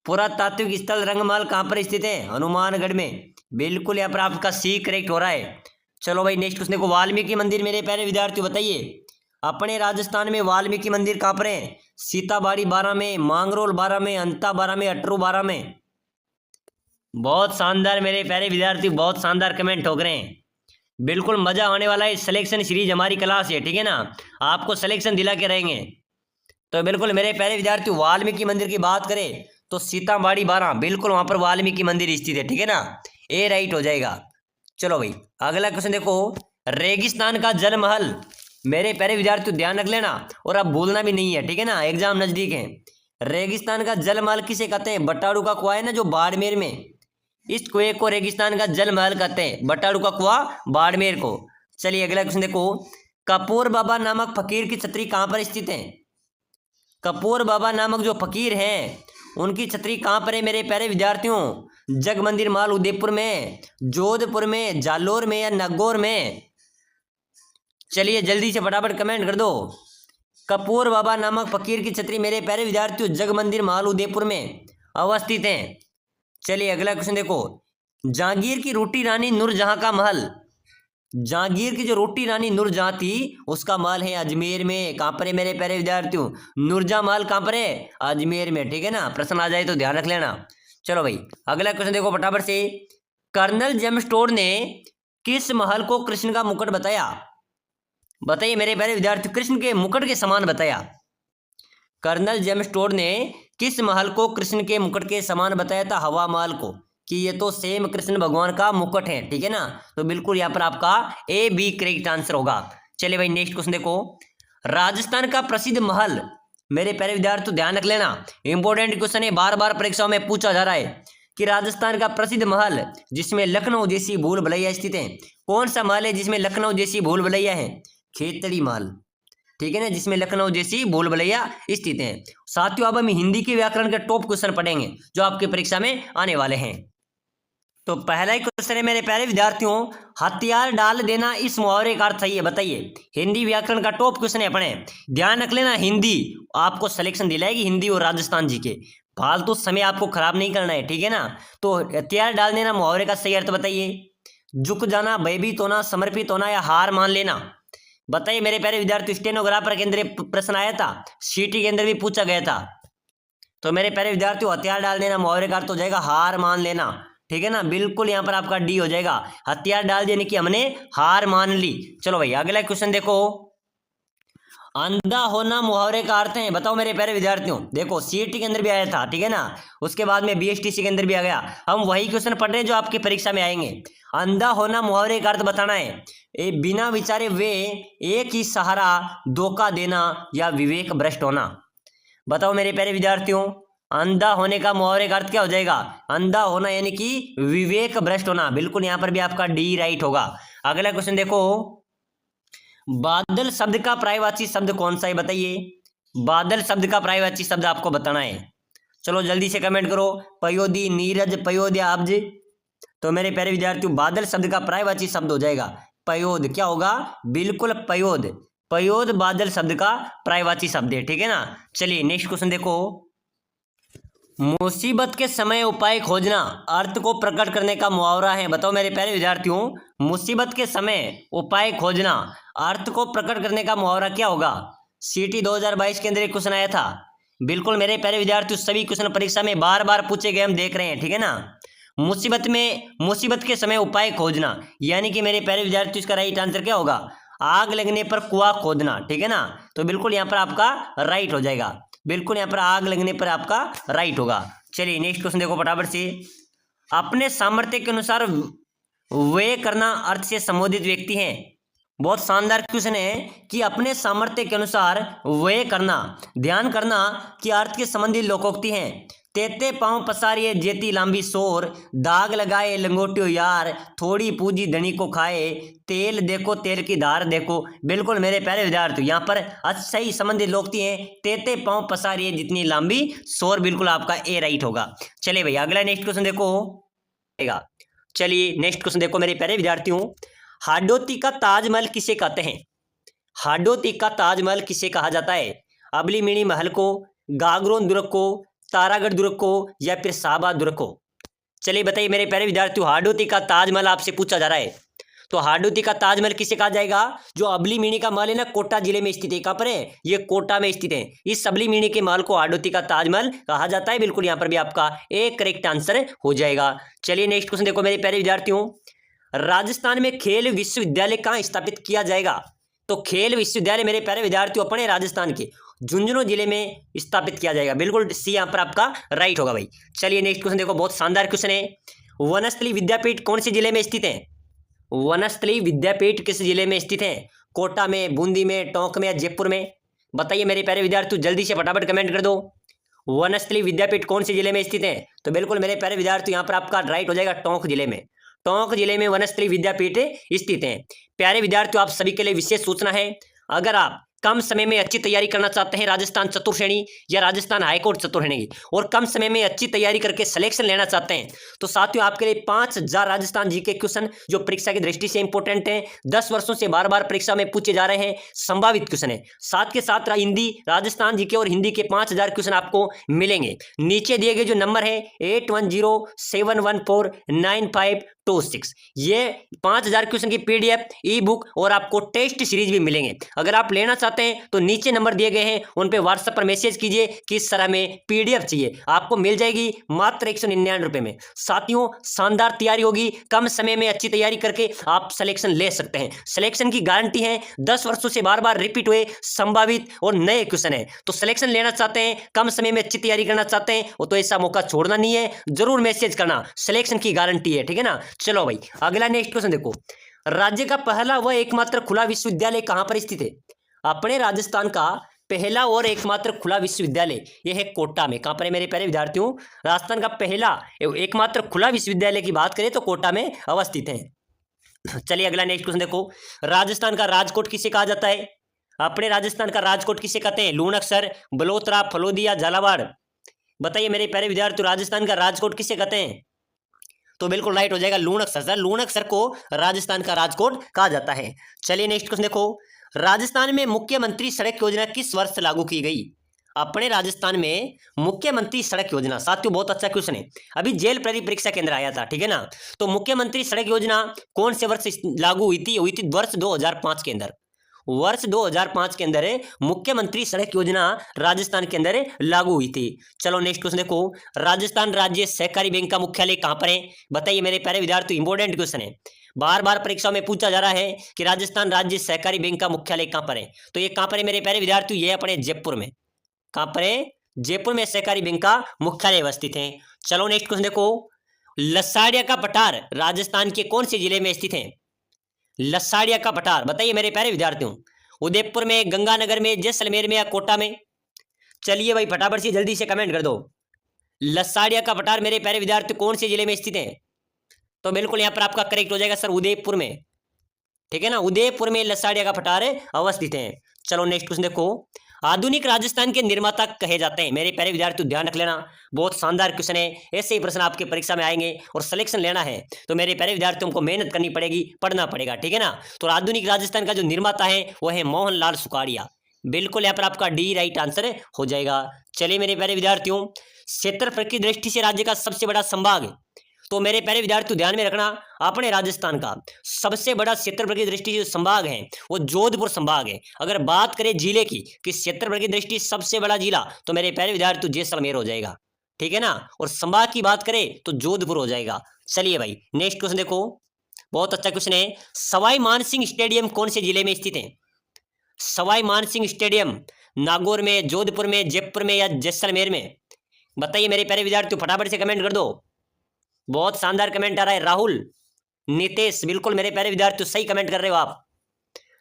पुरातात्विक स्थल रंगमहल कहाँ पर स्थित है? हनुमानगढ़ में। बिल्कुल यहाँ पर आपका सी करेक्ट हो रहा है। चलो भाई नेक्स्ट क्वेश्चन देखो, वाल्मीकि मंदिर मेरे प्यारे विद्यार्थियों बताइए, अपने राजस्थान में वाल्मीकि मंदिर कहाँ पर है? सीताबाड़ी 12 में, मांगरोल 12 में, अंता 12 में, अटरू 12 में। बहुत शानदार मेरे प्यारे विद्यार्थी, बहुत शानदार कमेंट ठोक रहे हैं। बिल्कुल मजा आने वाला है, सिलेक्शन सीरीज हमारी क्लास है, ठीक है ना, आपको सिलेक्शन दिला के रहेंगे। तो बिल्कुल मेरे प्यारे विद्यार्थी वाल्मीकि मंदिर की बात करें तो सीताबाड़ी 12 बिल्कुल वहां पर वाल्मीकि मंदिर स्थित है, ठीक है ना, ए राइट हो जाएगा। चलो भाई अगला क्वेश्चन देखो, रेगिस्तान का जल महल मेरे प्यारे विद्यार्थी ध्यान रख लेना और अब भूलना भी नहीं है, ठीक है ना, एग्जाम नजदीक है। रेगिस्तान का जल महल किसे कहते हैं? बटाड़ू का कुआं है ना जो बाड़मेर में, इस कुएं को रेगिस्तान का जल महल कहते हैं, बटाड़ू का कुआं बाड़मेर को। चलिए अगला क्वेश्चन देखो, कपूर बाबा नामक फकीर की छतरी कहाँ पर स्थित है? कपूर बाबा नामक जो फकीर हैं उनकी छतरी कहाँ पर है मेरे प्यारे विद्यार्थियों? जग मंदिर माल उदयपुर में, जोधपुर में, जालोर में या नागौर में? चलिए जल्दी से फटाफट कमेंट कर दो। कपूर बाबा नामक फकीर की छतरी मेरे प्यारे विद्यार्थियों जग मंदिर माल उदयपुर में अवस्थित है। चलिए अगला क्वेश्चन देखो, जहांगीर की रोटी रानी नूरजहां का महल, जहांगीर की जो रोटी रानी नूरजहां थी उसका महल है अजमेर में। कहाँ पर है मेरे प्यारे विद्यार्थियों? नूरजहां महल कहाँ पर है? अजमेर में, ठीक है ना, प्रश्न आ जाए तो ध्यान रख लेना। चलो भाई अगला क्वेश्चन देखो फटाफट से, कर्नल जेम्स टोड ने किस महल को कृष्ण का मुकुट बताया? बताइए मेरे प्यारे विद्यार्थी, कृष्ण के मुकुट के समान बताया। कर्नल जेम्स टोड ने किस महल को कृष्ण के मुकुट के समान बताया था? हवा महल को, कि ये तो सेम कृष्ण भगवान का मुकुट है, ठीक है ना। तो बिल्कुल यहाँ पर आपका ए बी करेक्ट आंसर होगा। चलिए भाई नेक्स्ट क्वेश्चन देखो, राजस्थान का प्रसिद्ध महल मेरे प्यारे विद्यार्थी ध्यान रख लेना, इंपॉर्टेंट क्वेश्चन है, बार बार परीक्षाओं में पूछा जा रहा है कि राजस्थान का प्रसिद्ध महल जिसमें लखनऊ जैसी भूल भुलैया स्थित है, कौन सा महल है जिसमें लखनऊ जैसी भूल भुलैया है? खेतड़ी महल, ठीक है ना, जिसमें लखनऊ जैसी भूल भुलैया स्थित है। साथियों अब हम हिंदी के व्याकरण के टॉप क्वेश्चन पढ़ेंगे जो आपकी परीक्षा में आने वाले हैं। तो पहला ही क्वेश्चन है मेरे प्यारे विद्यार्थियों, हथियार डाल देना इस मुहावरे का अर्थ है बताइए। हिंदी व्याकरण का टॉप क्वेश्चन है अपने, ध्यान रख लेना, हिंदी आपको सिलेक्शन दिलाएगी, हिंदी और राजस्थान जी के, फालतू समय आपको खराब नहीं करना है, ठीक है ना। तो हथियार डाल देना मुहावरे का सही अर्थ बताइए। झुक जाना, भयभीत होना, समर्पित होना या हार मान लेना? बताइए मेरे प्यारे विद्यार्थी, स्टेनोग्राफर के अंदर प्रश्न आया था, सीटी के अंदर भी पूछा गया था। तो मेरे प्यारे विद्यार्थियों हथियार डाल देना मुहावरे का अर्थ हो जाएगा हार मान लेना, ठीक है ना, बिल्कुल यहाँ पर आपका डी हो जाएगा, हथियार डाल देने की हमने हार मान ली। चलो भाई अगला क्वेश्चन देखो, अंधा होना मुहावरे का अर्थ है बताओ मेरे प्यारे विद्यार्थियों। देखो सीईटी के अंदर भी आया था, ठीक है ना, उसके बाद में बीएसटीसी के अंदर भी आ गया, हम वही क्वेश्चन पढ़ रहे हैं जो आपकी परीक्षा में आएंगे। अंधा होना मुहावरे का अर्थ बताना है, बिना विचारे वे, एक ही सहारा, धोखा देना या विवेक भ्रष्ट होना। बताओ मेरे प्यारे विद्यार्थियों, अंधा होने का मुहावरे का अर्थ क्या हो जाएगा? अंधा होना यानी कि विवेक भ्रष्ट होना, बिल्कुल यहां पर भी आपका डी राइट होगा। अगला क्वेश्चन देखो, बादल शब्द का पर्यायवाची शब्द कौन सा है बताइए। बादल शब्द का पर्यायवाची शब्द आपको बताना है, चलो जल्दी से कमेंट करो, पयोदी, नीरज, पयोद या अब्ज। तो मेरे प्यारे विद्यार्थियों बादल शब्द का पर्यायवाची शब्द हो जाएगा पयोद, क्या होगा? बिल्कुल पयोद, पयोद बादल शब्द का पर्यायवाची शब्द है, ठीक है ना। चलिए नेक्स्ट क्वेश्चन देखो, मुसीबत के समय उपाय खोजना अर्थ को प्रकट करने का मुहावरा है बताओ मेरे प्यारे विद्यार्थियों, मुसीबत के समय उपाय खोजना अर्थ को प्रकट करने का मुहावरा क्या होगा? सीटी 2022 के अंदर एक क्वेश्चन आया था, बिल्कुल मेरे प्यारे विद्यार्थियों सभी क्वेश्चन परीक्षा में बार बार पूछे गए, हम देख रहे हैं, ठीक है ना। मुसीबत के समय उपाय खोजना यानी कि मेरे प्यारे विद्यार्थियों इसका राइट आंसर क्या होगा? आग लगने पर कुआं खोदना, ठीक है ना। तो बिल्कुल यहाँ पर आपका राइट हो जाएगा, बिल्कुल यहाँ पर आग लगने पर आपका राइट होगा। चलिए नेक्स्ट क्वेश्चन देखो फटाफट से, अपने सामर्थ्य के अनुसार वे करना अर्थ से संबोधित व्यक्ति हैं, बहुत शानदार क्वेश्चन है कि अपने सामर्थ्य के अनुसार व्यय करना। ध्यान करना कि अर्थ के संबंधी लोकोक्ति हैं। तेते पांव पसारिए जेती लांबी सोर, दाग लगाए लंगोटियो यार, थोड़ी पूंजी धनी को खाए, तेल देखो तेल की धार देखो। बिल्कुल मेरे प्यारे विद्यार्थी, यहाँ पर सही संबंधित लोकोक्ति हैं। तेते पांव पसारिए जितनी लांबी सोर, बिल्कुल आपका ए राइट होगा। चलिए भैया अगला नेक्स्ट क्वेश्चन देखो। चलिए नेक्स्ट क्वेश्चन देखो मेरे प्यारे विद्यार्थियों। हाडोती का ताजमहल किसे कहते हैं? हाडोती का ताजमहल किसे कहा जाता है? अबली मिनी महल को, गागरोन दुर्ग को, तारागढ़ दुर्ग को, या फिर शाहबाद दुर्ग को? चलिए बताइए मेरे प्यारे विद्यार्थियों, हाडोती का ताजमहल आपसे पूछा जा रहा है, तो हाडोती का ताजमहल किसे कहा जाएगा? जो अबली मिनी का महल है ना, कोटा जिले में स्थित है। कहां पर है? ये कोटा में स्थित है। इस अबली मिनी के महल को हाडोती का ताजमहल कहा जाता है। बिल्कुल यहाँ पर भी आपका एक करेक्ट आंसर हो जाएगा। चलिए नेक्स्ट क्वेश्चन देखो मेरे प्यारे विद्यार्थियों। राजस्थान में खेल विश्वविद्यालय कहाँ स्थापित किया जाएगा? तो खेल विश्वविद्यालय मेरे प्यारे विद्यार्थियों अपने राजस्थान के झुंझुनू जिले में स्थापित किया जाएगा। बिल्कुल सी यहाँ पर आपका राइट होगा भाई। चलिए नेक्स्ट क्वेश्चन देखो, बहुत शानदार क्वेश्चन है। वनस्थली विद्यापीठ कौन से जिले में स्थित है? वनस्थली विद्यापीठ किस जिले में स्थित है? कोटा में, बूंदी में, टोंक में, या जयपुर में? बताइए मेरे प्यारे विद्यार्थी, जल्दी से फटाफट कमेंट कर दो। वनस्थली विद्यापीठ कौन से जिले में स्थित है? तो बिल्कुल मेरे प्यारे विद्यार्थी यहाँ पर आपका राइट हो जाएगा टोंक जिले में। टोंक जिले में वनस्थली विद्यापीठ स्थित है। प्यारे विद्यार्थियों, आप सभी के लिए विशेष सूचना है, अगर आप कम समय में अच्छी तैयारी करना चाहते हैं राजस्थान चतुर्श्रेणी या राजस्थान हाईकोर्ट चतुर्श्रेणी, और कम समय में अच्छी तैयारी करके सिलेक्शन लेना चाहते हैं, तो साथियों आपके लिए 5000 राजस्थान जीके क्वेश्चन जो परीक्षा की दृष्टि से इंपॉर्टेंट है, 10 वर्षों से बार बार परीक्षा में पूछे जा रहे हैं, संभावित क्वेश्चन है। साथ के साथ हिंदी, राजस्थान जीके और हिंदी के 5000 क्वेश्चन आपको मिलेंगे। नीचे दिए गए जो नंबर है 8107149526, ये 5000 क्वेश्चन की PDF, ई बुक और आपको टेस्ट सीरीज भी मिलेंगे। अगर आप लेना चाहते हैं तो नीचे नंबर दिए गए हैं, उन पे व्हाट्सएप पर मैसेज कीजिए किस तरह में PDF चाहिए, आपको मिल जाएगी मात्र 199 रुपए में। साथियों शानदार तैयारी होगी, कम समय में अच्छी तैयारी करके आप सिलेक्शन ले सकते हैं। सिलेक्शन की गारंटी है, 10 वर्षों से बार बार रिपीट हुए संभावित और नए क्वेश्चन है। तो सिलेक्शन लेना चाहते हैं, कम समय में अच्छी तैयारी करना चाहते हैं, वो तो ऐसा मौका छोड़ना नहीं है, जरूर मैसेज करना, सिलेक्शन की गारंटी है, ठीक है ना। चलो भाई अगला नेक्स्ट क्वेश्चन देखो। राज्य का पहला व एकमात्र खुला विश्वविद्यालय कहां पर स्थित है? अपने राजस्थान का पहला और एकमात्र खुला विश्वविद्यालय यह है कोटा में। कहां पर है मेरे प्यारे विद्यार्थियों? राजस्थान का पहला एकमात्र खुला विश्वविद्यालय की बात करें तो कोटा में अवस्थित है। चलिए अगला नेक्स्ट क्वेश्चन देखो। राजस्थान का राजकोट किसे कहा जाता है? अपने राजस्थान का राजकोट किसे कहते हैं? लूणकसर, बलोत्रा, फलोदी या झालावाड़? बताइए मेरे प्यारे विद्यार्थी, राजस्थान का राजकोट किसे कहते हैं? तो बिल्कुल राइट हो जाएगा लूणकसर। लूणकसर को राजस्थान का राजकोट कहा जाता है। चलिए नेक्स्ट क्वेश्चन देखो। राजस्थान में मुख्यमंत्री सड़क योजना किस वर्ष लागू की गई? अपने राजस्थान में मुख्यमंत्री सड़क योजना, साथियों बहुत अच्छा क्वेश्चन है, अभी जेल प्रहरी परीक्षा केंद्र आया था, ठीक है ना। तो मुख्यमंत्री सड़क योजना कौन से वर्ष लागू हुई थी? हुई थी वर्ष 2005 के अंदर। वर्ष 2005 के अंदर मुख्यमंत्री सड़क योजना राजस्थान के अंदर लागू हुई थी। चलो नेक्स्ट क्वेश्चन देखो। राजस्थान राज्य सहकारी बैंक का मुख्यालय कहां पर है? बताइए मेरे प्यारे विद्यार्थी, इंपॉर्टेंट क्वेश्चन है, बार बार परीक्षा में पूछा जा रहा है कि राजस्थान राज्य सहकारी बैंक का मुख्यालय कहां पर है। तो ये कहां पर है मेरे प्यारे विद्यार्थी? ये अपने जयपुर में। कहां पर है? जयपुर में सहकारी बैंक का मुख्यालय अवस्थित है। चलो नेक्स्ट क्वेश्चन देखो। लसाड़िया का पठार राजस्थान के कौन से जिले में स्थित है? लसाड़िया का पठार, बताइए मेरे प्यारे विद्यार्थियों, उदयपुर में, गंगानगर में, जैसलमेर में या कोटा में? चलिए भाई फटाफट से जल्दी से कमेंट कर दो। लसाड़िया का पठार मेरे प्यारे विद्यार्थी कौन से जिले में स्थित है? तो बिल्कुल यहां पर आपका करेक्ट हो जाएगा सर उदयपुर में, ठीक है ना। उदयपुर में लसाड़िया का पठार अवस्थित है। चलो नेक्स्ट क्वेश्चन देखो। आधुनिक राजस्थान के निर्माता कहे जाते हैं? मेरे प्यारे विद्यार्थी ध्यान रख लेना, बहुत शानदार क्वेश्चन है, ऐसे ही प्रश्न आपके परीक्षा में आएंगे और सिलेक्शन लेना है तो मेरे प्यारे विद्यार्थियों को मेहनत करनी पड़ेगी, पढ़ना पड़ेगा, ठीक है ना। तो आधुनिक राजस्थान का जो निर्माता है वो है मोहनलाल सुखाड़िया। बिल्कुल यहाँ पर आपका डी राइट आंसर हो जाएगा। चलिए मेरे प्यारे विद्यार्थियों, क्षेत्रफल की दृष्टि से राज्य का सबसे बड़ा संभाग, तो मेरे प्यारे विद्यार्थियों ध्यान में रखना, अपने राजस्थान का सबसे बड़ा क्षेत्रफल की दृष्टि से जो संभाग है वो जोधपुर संभाग है। अगर बात करें जिले की कि क्षेत्रफल की दृष्टि सबसे बड़ा जिला, तो मेरे प्यारे विद्यार्थी जैसलमेर हो जाएगा, ठीक है ना। और संभाग की बात करें तो जोधपुर हो जाएगा। चलिए भाई नेक्स्ट क्वेश्चन देखो, बहुत अच्छा क्वेश्चन है। सवाई मानसिंह स्टेडियम कौन से जिले में स्थित है? सवाई मानसिंह स्टेडियम नागौर में, जोधपुर में, जयपुर में या जैसलमेर में? बताइए मेरे प्यारे विद्यार्थियों फटाफट से कमेंट कर दो। बहुत शानदार कमेंट आ रहा है, राहुल, नितेश, बिल्कुल मेरे प्यारे विद्यार्थियों सही कमेंट कर रहे हो आप।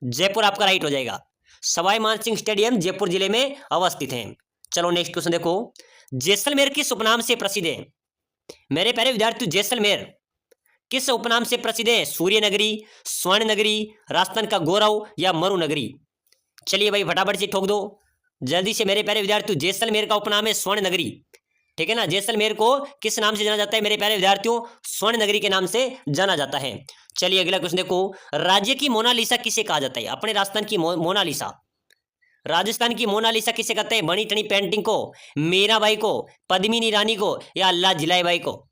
जयपुर आपका राइट हो जाएगा। सवाई मानसिंह स्टेडियम जयपुर जिले में अवस्थित है। चलो नेक्स्ट क्वेश्चन देखो, जैसलमेर किस उपनाम से प्रसिद्ध है? मेरे प्यारे विद्यार्थियों, जैसलमेर किस उपनाम से प्रसिद्ध है? सूर्य नगरी, स्वर्ण नगरी, राजस्थान का गौरव या मरु नगरी? चलिए भाई फटाफट से ठोक दो जल्दी से मेरे प्यारे विद्यार्थियों। जैसलमेर का उपनाम है स्वर्ण नगरी, ठीक है ना। जैसलमेर को किस नाम से जाना जाता है मेरे प्यारे विद्यार्थियों? स्वर्ण नगरी के नाम से जाना जाता है। चलिए अगला क्वेश्चन देखो, राज्य की मोनालिसा किसे कहा जाता है? अपने राजस्थान की मोनालिसा, राजस्थान की मोनालिसा किसे कहते हैं? बनी ठनी पेंटिंग को, मीराबाई को, पद्मिनी रानी को या अल्लाह जिलाईबाई को?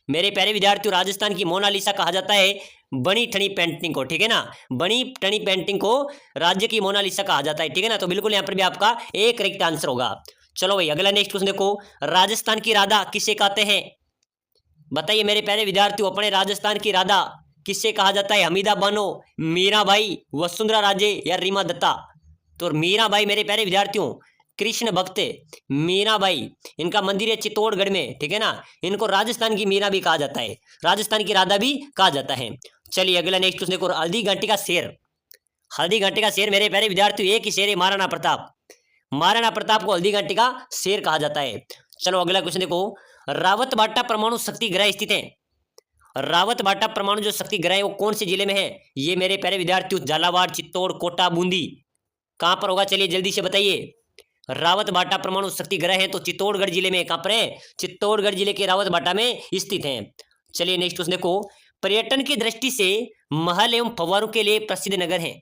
मेरे प्यारे विद्यार्थियों, राजस्थान की मोनालिसा कहा जाता है बनी ठनी पेंटिंग को, ठीक है ना। बनी ठनी पेंटिंग को राज्य की मोनालिसा कहा जाता है, ठीक है ना। तो बिल्कुल यहाँ पर भी आपका एक करेक्ट आंसर होगा। चलो भाई अगला नेक्स्ट क्वेश्चन देखो, राजस्थान की राधा किसे कहते हैं? बताइए मेरे प्यारे विद्यार्थियों, अपने राजस्थान की राधा किससे कहा जाता है? हमीदा बानो, मीराबाई, वसुंधरा राजे या रीमा दत्ता? तो मीराबाई मेरे प्यारे विद्यार्थियों, कृष्ण भक्त मीराबाई, इनका मंदिर है चित्तौड़गढ़ में, ठीक है ना। इनको राजस्थान की मीरा भी कहा जाता है, राजस्थान की राधा भी कहा जाता है। चलिए अगला नेक्स्ट क्वेश्चन देखो, हल्दी घाटी का शेर, हल्दी घाटी का शेर मेरे प्यारे विद्यार्थियों एक ही शेर है, महाराणा प्रताप। महाराणा प्रताप को हल्दी घाटी का शेर कहा जाता है। चलो अगला क्वेश्चन देखो, रावत बाटा परमाणु शक्ति ग्रह स्थित है? रावत बाटा परमाणु जो शक्ति ग्रह है वो कौन से जिले में है? ये मेरे प्यारे विद्यार्थियों झालावाड़, चित्तौड़, कोटा, बूंदी, कहां पर होगा? चलिए जल्दी से बताइए। रावत बाटा परमाणु शक्ति ग्रह है तो चित्तौड़गढ़ जिले में, कहां पर है? चित्तौड़गढ़ जिले के रावत बाटा में स्थित है। चलिए नेक्स्ट क्वेश्चन देखो, पर्यटन की दृष्टि से महल एवं फव्वारों के लिए प्रसिद्ध नगर है?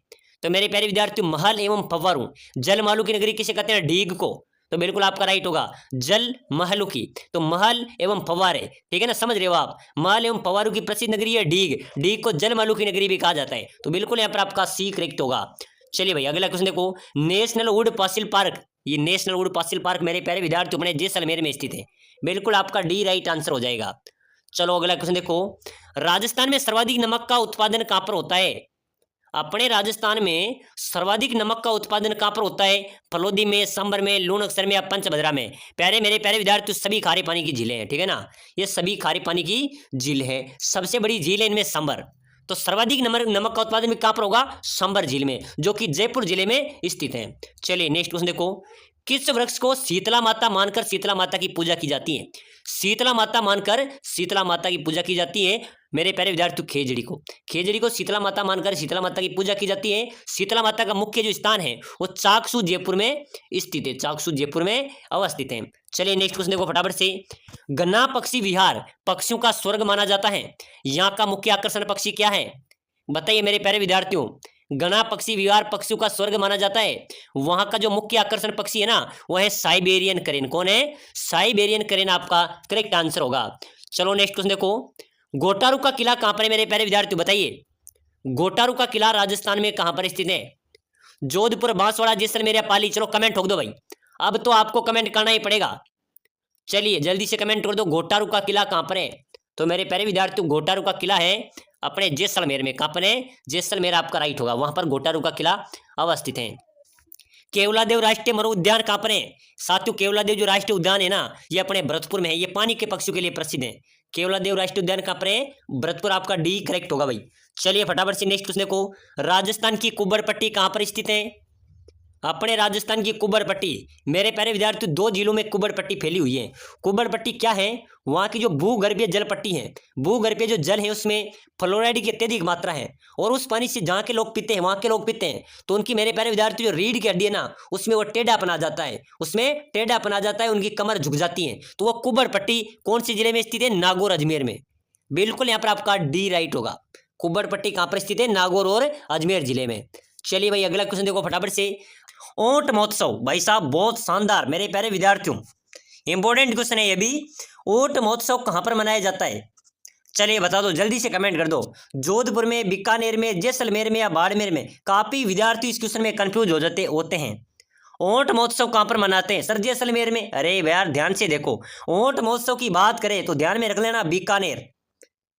तो मेरे प्यारे विद्यार्थियों, महल एवं फव्वारों, जल महलों की नगरी किसे कहते हैं? ढीग को। तो बिल्कुल आपका राइट होगा, जल महलों की। तो महल एवं फव्वारे, ठीक है ना, समझ रहे हो आप। महल एवं फव्वारों की प्रसिद्ध नगरी है ढीग, ढीग को जल महलों की नगरी भी कहा जाता है। तो बिल्कुल यहाँ पर आपका सी करेक्ट होगा। चलिए भाई अगला क्वेश्चन देखो, नेशनल वुड फॉसिल पार्क, ये नेशनल वुड फॉसिल पार्क मेरे प्यारे विद्यार्थियों अपने जैसलमेर में स्थित है। बिल्कुल आपका डी राइट आंसर हो जाएगा। चलो अगला क्वेश्चन देखो, राजस्थान में सर्वाधिक नमक का उत्पादन कहां पर होता है? अपने राजस्थान में सर्वाधिक नमक का उत्पादन कहां पर होता है? फलोदी में, संबर में, लूणकसर में या पंचभद्रा में? मेरे प्यारे विद्यार्थी सभी खारे पानी की झीलें हैं, ठीक है ना। ये सभी खारे पानी की झील है, सबसे बड़ी झील है इनमें संबर। तो सर्वाधिक नमक का उत्पादन भी कहां पर होगा? संबर झील में, जो कि जयपुर जिले में स्थित है। चलिए नेक्स्ट क्वेश्चन देखो, किस वृक्ष को शीतला माता मानकर शीतला माता की पूजा की जाती है? शीतला माता मानकर शीतला माता की पूजा की जाती है मेरे प्यारे विद्यार्थियों, खेजड़ी को। खेजड़ी को शीतला माता मानकर शीतला माता की पूजा की जाती है। शीतला माता का मुख्य जो स्थान है वो चाकसू जयपुर में स्थित है, चाकसू जयपुर में अवस्थित है। चलिए नेक्स्ट क्वेश्चन देखो फटाफट से, गन्ना पक्षी विहार पक्षियों का स्वर्ग माना जाता है, यहाँ का मुख्य आकर्षण पक्षी क्या है? बताइए मेरे प्यारे विद्यार्थियों, गणा पक्षी विहार पक्षियों का स्वर्ग माना जाता है, वहां का जो मुख्य आकर्षण पक्षी है ना वो है साइबेरियन करेन। कौन है? साइबेरियन करेन आपका करेक्ट आंसर होगा। चलो नेक्स्ट क्वेश्चन देखो, गोटारू का किला कहां पर है मेरे प्यारे विद्यार्थियों? बताइए गोटारू का किला राजस्थान में कहां पर स्थित है? जोधपुर, बांसवाड़ा, जैसलमेर या पाली? चलो कमेंट ठोक दो भाई, अब तो आपको कमेंट करना ही पड़ेगा। चलिए जल्दी से कमेंट कर दो, गोटारू का किला कहां पर है? तो मेरे प्यारे विद्यार्थियों, गोटारू का किला है अपने जैसलमेर में। कहां पर है? जैसलमेर आपका राइट होगा, वहां पर गोटारू का किला अवस्थित है। केवलादेव राष्ट्रीय मरु उद्यान कहां पर है? साथियों केवलादेव जो राष्ट्रीय उद्यान है ना ये अपने भरतपुर में है, ये पानी के पक्षियों के लिए प्रसिद्ध है। केवलादेव राष्ट्रीय उद्यान कहां पर है? भरतपुर, आपका डी करेक्ट होगा भाई। चलिए फटाफट से नेक्स्ट क्वेश्चन देखो, राजस्थान की कुब्बर पट्टी कहां पर स्थित है? अपने राजस्थान की कुब्बर पट्टी मेरे प्यारे विद्यार्थियों, दो जिलों में कुब्बर पट्टी फैली हुई है। कुब्बर पट्टी क्या है? वहाँ की जो भूगर्भीय जल पट्टी है, भूगर्भीय जो जल है उसमें फ्लोराइड की अत्यधिक मात्रा है और उस पानी से जहाँ के लोग पीते हैं वहाँ के लोग पीते हैं तो उनकी मेरे प्यारे विद्यार्थी जो रीढ़ की हड्डी है ना उसमें वो टेढ़ापन आ जाता है, उसमें टेढ़ापन आ जाता है, उनकी कमर झुक जाती है। तो वो कुब्बर पट्टी कौन से जिले में स्थित है? नागौर, अजमेर में। बिल्कुल यहाँ पर आपका डी राइट होगा। कुब्बर पट्टी कहाँ पर स्थित है? नागौर और अजमेर जिले में। चलिए भाई अगला क्वेश्चन देखो फटाफट से, ऊंट महोत्सव भाई साहब बहुत शानदार मेरे प्यारे विद्यार्थियों, इंपॉर्टेंट क्वेश्चन है ये भी। ऊंट महोत्सव कहां पर मनाया जाता है? चलिए बता दो, जल्दी से कमेंट कर दो। जोधपुर में, बीकानेर में, जैसलमेर में या बाड़मेर में? काफी विद्यार्थी इस क्वेश्चन में कंफ्यूज होते हैं। ऊंट महोत्सव कहां पर मनाते हैं? सर जैसलमेर में। अरे यार ध्यान से देखो, ऊंट महोत्सव की बात करें तो ध्यान में रख लेना बीकानेर।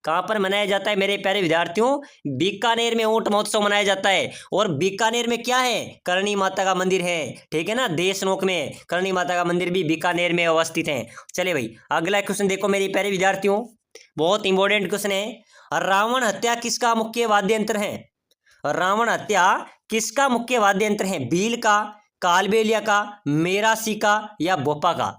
कहां पर मनाया जाता है मेरे प्यारे विद्यार्थियों? बीकानेर में ऊंट महोत्सव मनाया जाता है। और बीकानेर में क्या है? करणी माता का मंदिर है, ठीक है ना, देशनोक में करणी माता का मंदिर भी बीकानेर में अवस्थित है। चले भाई अगला क्वेश्चन देखो मेरे प्यारे विद्यार्थियों, बहुत इंपॉर्टेंट क्वेश्चन है। रावण हत्या किसका मुख्य वाद्य यंत्र है? रावण हत्या किसका मुख्य वाद्य यंत्र है? बील का, कालबेलिया का, मेरासी का या भोपा का?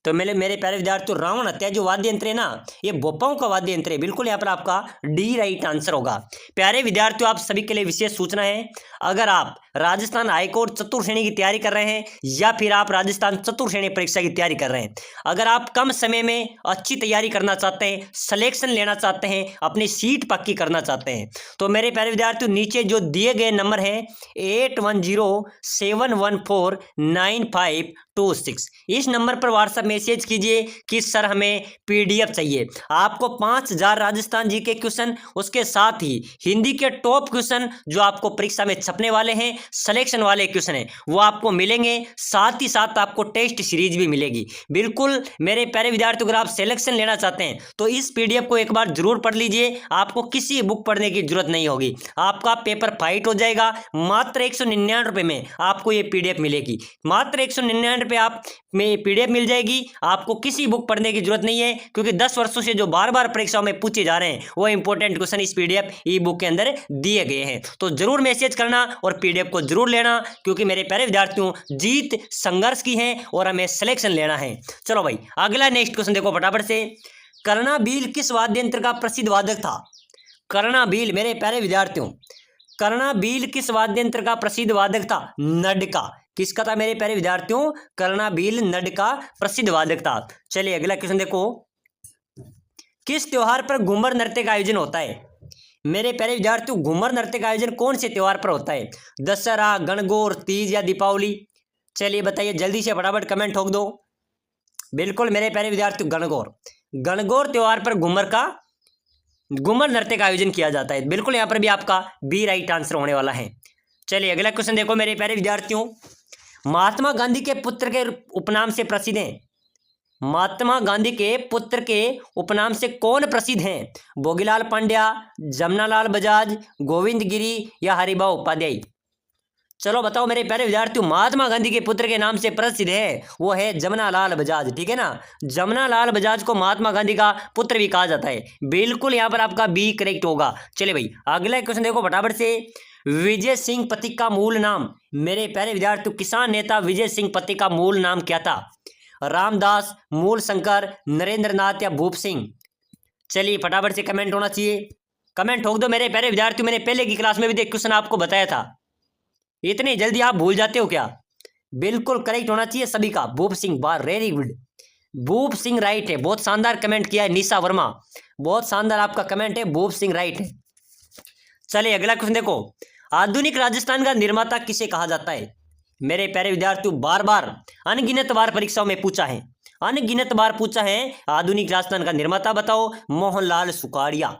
तो मेरे प्यारे विद्यार्थियों, रावण हत्या जो वाद्य यंत्र है ना, ये भोपाओं का वाद्य यंत्र है। बिल्कुल यहाँ पर आपका डी राइट आंसर होगा। प्यारे विद्यार्थियों, आप सभी के लिए विशेष सूचना है, अगर आप राजस्थान हाईकोर्ट चतुर्थ श्रेणी की तैयारी कर रहे हैं या फिर आप राजस्थान चतुर्थ श्रेणी परीक्षा की तैयारी कर रहे हैं, अगर आप कम समय में अच्छी तैयारी करना चाहते हैं, सिलेक्शन लेना चाहते हैं, अपनी सीट पक्की करना चाहते हैं, तो मेरे प्यारे विद्यार्थियों, नीचे जो दिए गए नंबर है 8107119526, इस नंबर पर व्हाट्सएप मैसेज कीजिए कि सर हमें पीडीएफ चाहिए। आपको 5000 राजस्थान जी के क्वेश्चन, उसके साथ ही हिंदी के टॉप क्वेश्चन जो आपको परीक्षा में छपने वाले हैं, सिलेक्शन वाले क्वेश्चन हैं, वो आपको मिलेंगे। साथ ही साथ आपको टेस्ट सीरीज भी मिलेगी। बिल्कुल मेरे प्यारे विद्यार्थियों, अगर आप सिलेक्शन लेना चाहते हैं तो इस पीडीएफ को एक बार जरूर पढ़ लीजिए। आपको किसी बुक पढ़ने की जरूरत नहीं होगी, आपका पेपर फाइट हो जाएगा। मात्र 199 रुपये में आपको ये पीडीएफ मिलेगी। मात्र 199 रुपये आप में पीडीएफ मिल जाएगी। आपको किसी बुक पढ़ने की जरूरत नहीं है, क्योंकि 10 वर्षों से जो बार बार परीक्षाओं में पूछे जा रहे हैं वो इंपॉर्टेंट क्वेश्चन इस पीडीएफ ई बुक के अंदर दिए गए हैं। तो जरूर मैसेज करना और पीडीएफ को जरूर लेना, क्योंकि मेरे प्यारे विद्यार्थियों, जीत संघर्ष की है और हमें सिलेक्शन लेना है। चलो भाई, अगला नेक्स्ट क्वेश्चन देखो फटाफट से। कर्णाभील किस वाद्य यंत्र का प्रसिद्ध वादक था? कर्णाभील मेरे प्यारे विद्यार्थियों, कर्णाभील किस वाद्य यंत्र का प्रसिद्ध वादक था? नड का। किसका था मेरे प्यारे विद्यार्थियों? कर्णाभील नड का प्रसिद्ध वादक था। चलिए अगला क्वेश्चन देखो। किस त्योहार पर घूमर नृत्य का आयोजन होता है? मेरे प्यारे विद्यार्थियों, घूमर नृत्य का आयोजन कौन से त्योहार पर होता है? दशहरा, गणगौर, तीज या दीपावली? चलिए बताइए, जल्दी से फटाफट कमेंट ठोक दो। बिल्कुल मेरे प्यारे विद्यार्थियों, गणगौर। गणगौर त्योहार पर घूमर नृत्य का आयोजन किया जाता है। बिल्कुल यहाँ पर भी आपका बी राइट आंसर होने वाला है। चलिए अगला क्वेश्चन देखो मेरे प्यारे विद्यार्थियों। महात्मा गांधी के पुत्र के उपनाम से प्रसिद्ध हैं? महात्मा गांधी के पुत्र के उपनाम से कौन प्रसिद्ध हैं? भोगीलाल पांड्या, जमनालाल बजाज, गोविंद गिरी या हरिभाऊ उपाध्याय? चलो बताओ मेरे प्यारे विद्यार्थियों, महात्मा गांधी के पुत्र के नाम से प्रसिद्ध है वो है जमनालाल बजाज। ठीक है ना, जमनालाल बजाज को महात्मा गांधी का पुत्र भी कहा जाता है। बिल्कुल यहाँ पर आपका बी करेक्ट होगा। चलिए भाई, अगला क्वेश्चन देखो फटाफट से। विजय सिंह पथिक का मूल नाम? मेरे प्यारे विद्यार्थियों, किसान नेता विजय सिंह पथिक का मूल नाम क्या था? रामदास, मूल शंकर, नरेंद्र नाथ या भूप सिंह? चलिए फटाफट से कमेंट होना चाहिए, कमेंट ठोक दो मेरे प्यारे विद्यार्थियों। मैंने पहले की क्लास में भी एक क्वेश्चन आपको बताया था, इतनी जल्दी आप भूल जाते हो क्या? बिल्कुल करेक्ट होना चाहिए सभी का। भूप सिंह, बार वेरी गुड, भूप सिंह राइट है। बहुत शानदार कमेंट किया है निशा वर्मा, बहुत शानदार आपका कमेंट है, भूप सिंह राइट है। चलिए अगला क्वेश्चन देखो। आधुनिक राजस्थान का निर्माता किसे कहा जाता है? मेरे प्यारे विद्यार्थियों, बार बार अनगिनत बार परीक्षाओं में पूछा है, अनगिनत बार पूछा है। आधुनिक राजस्थान का निर्माता बताओ। मोहनलाल सुखाड़िया।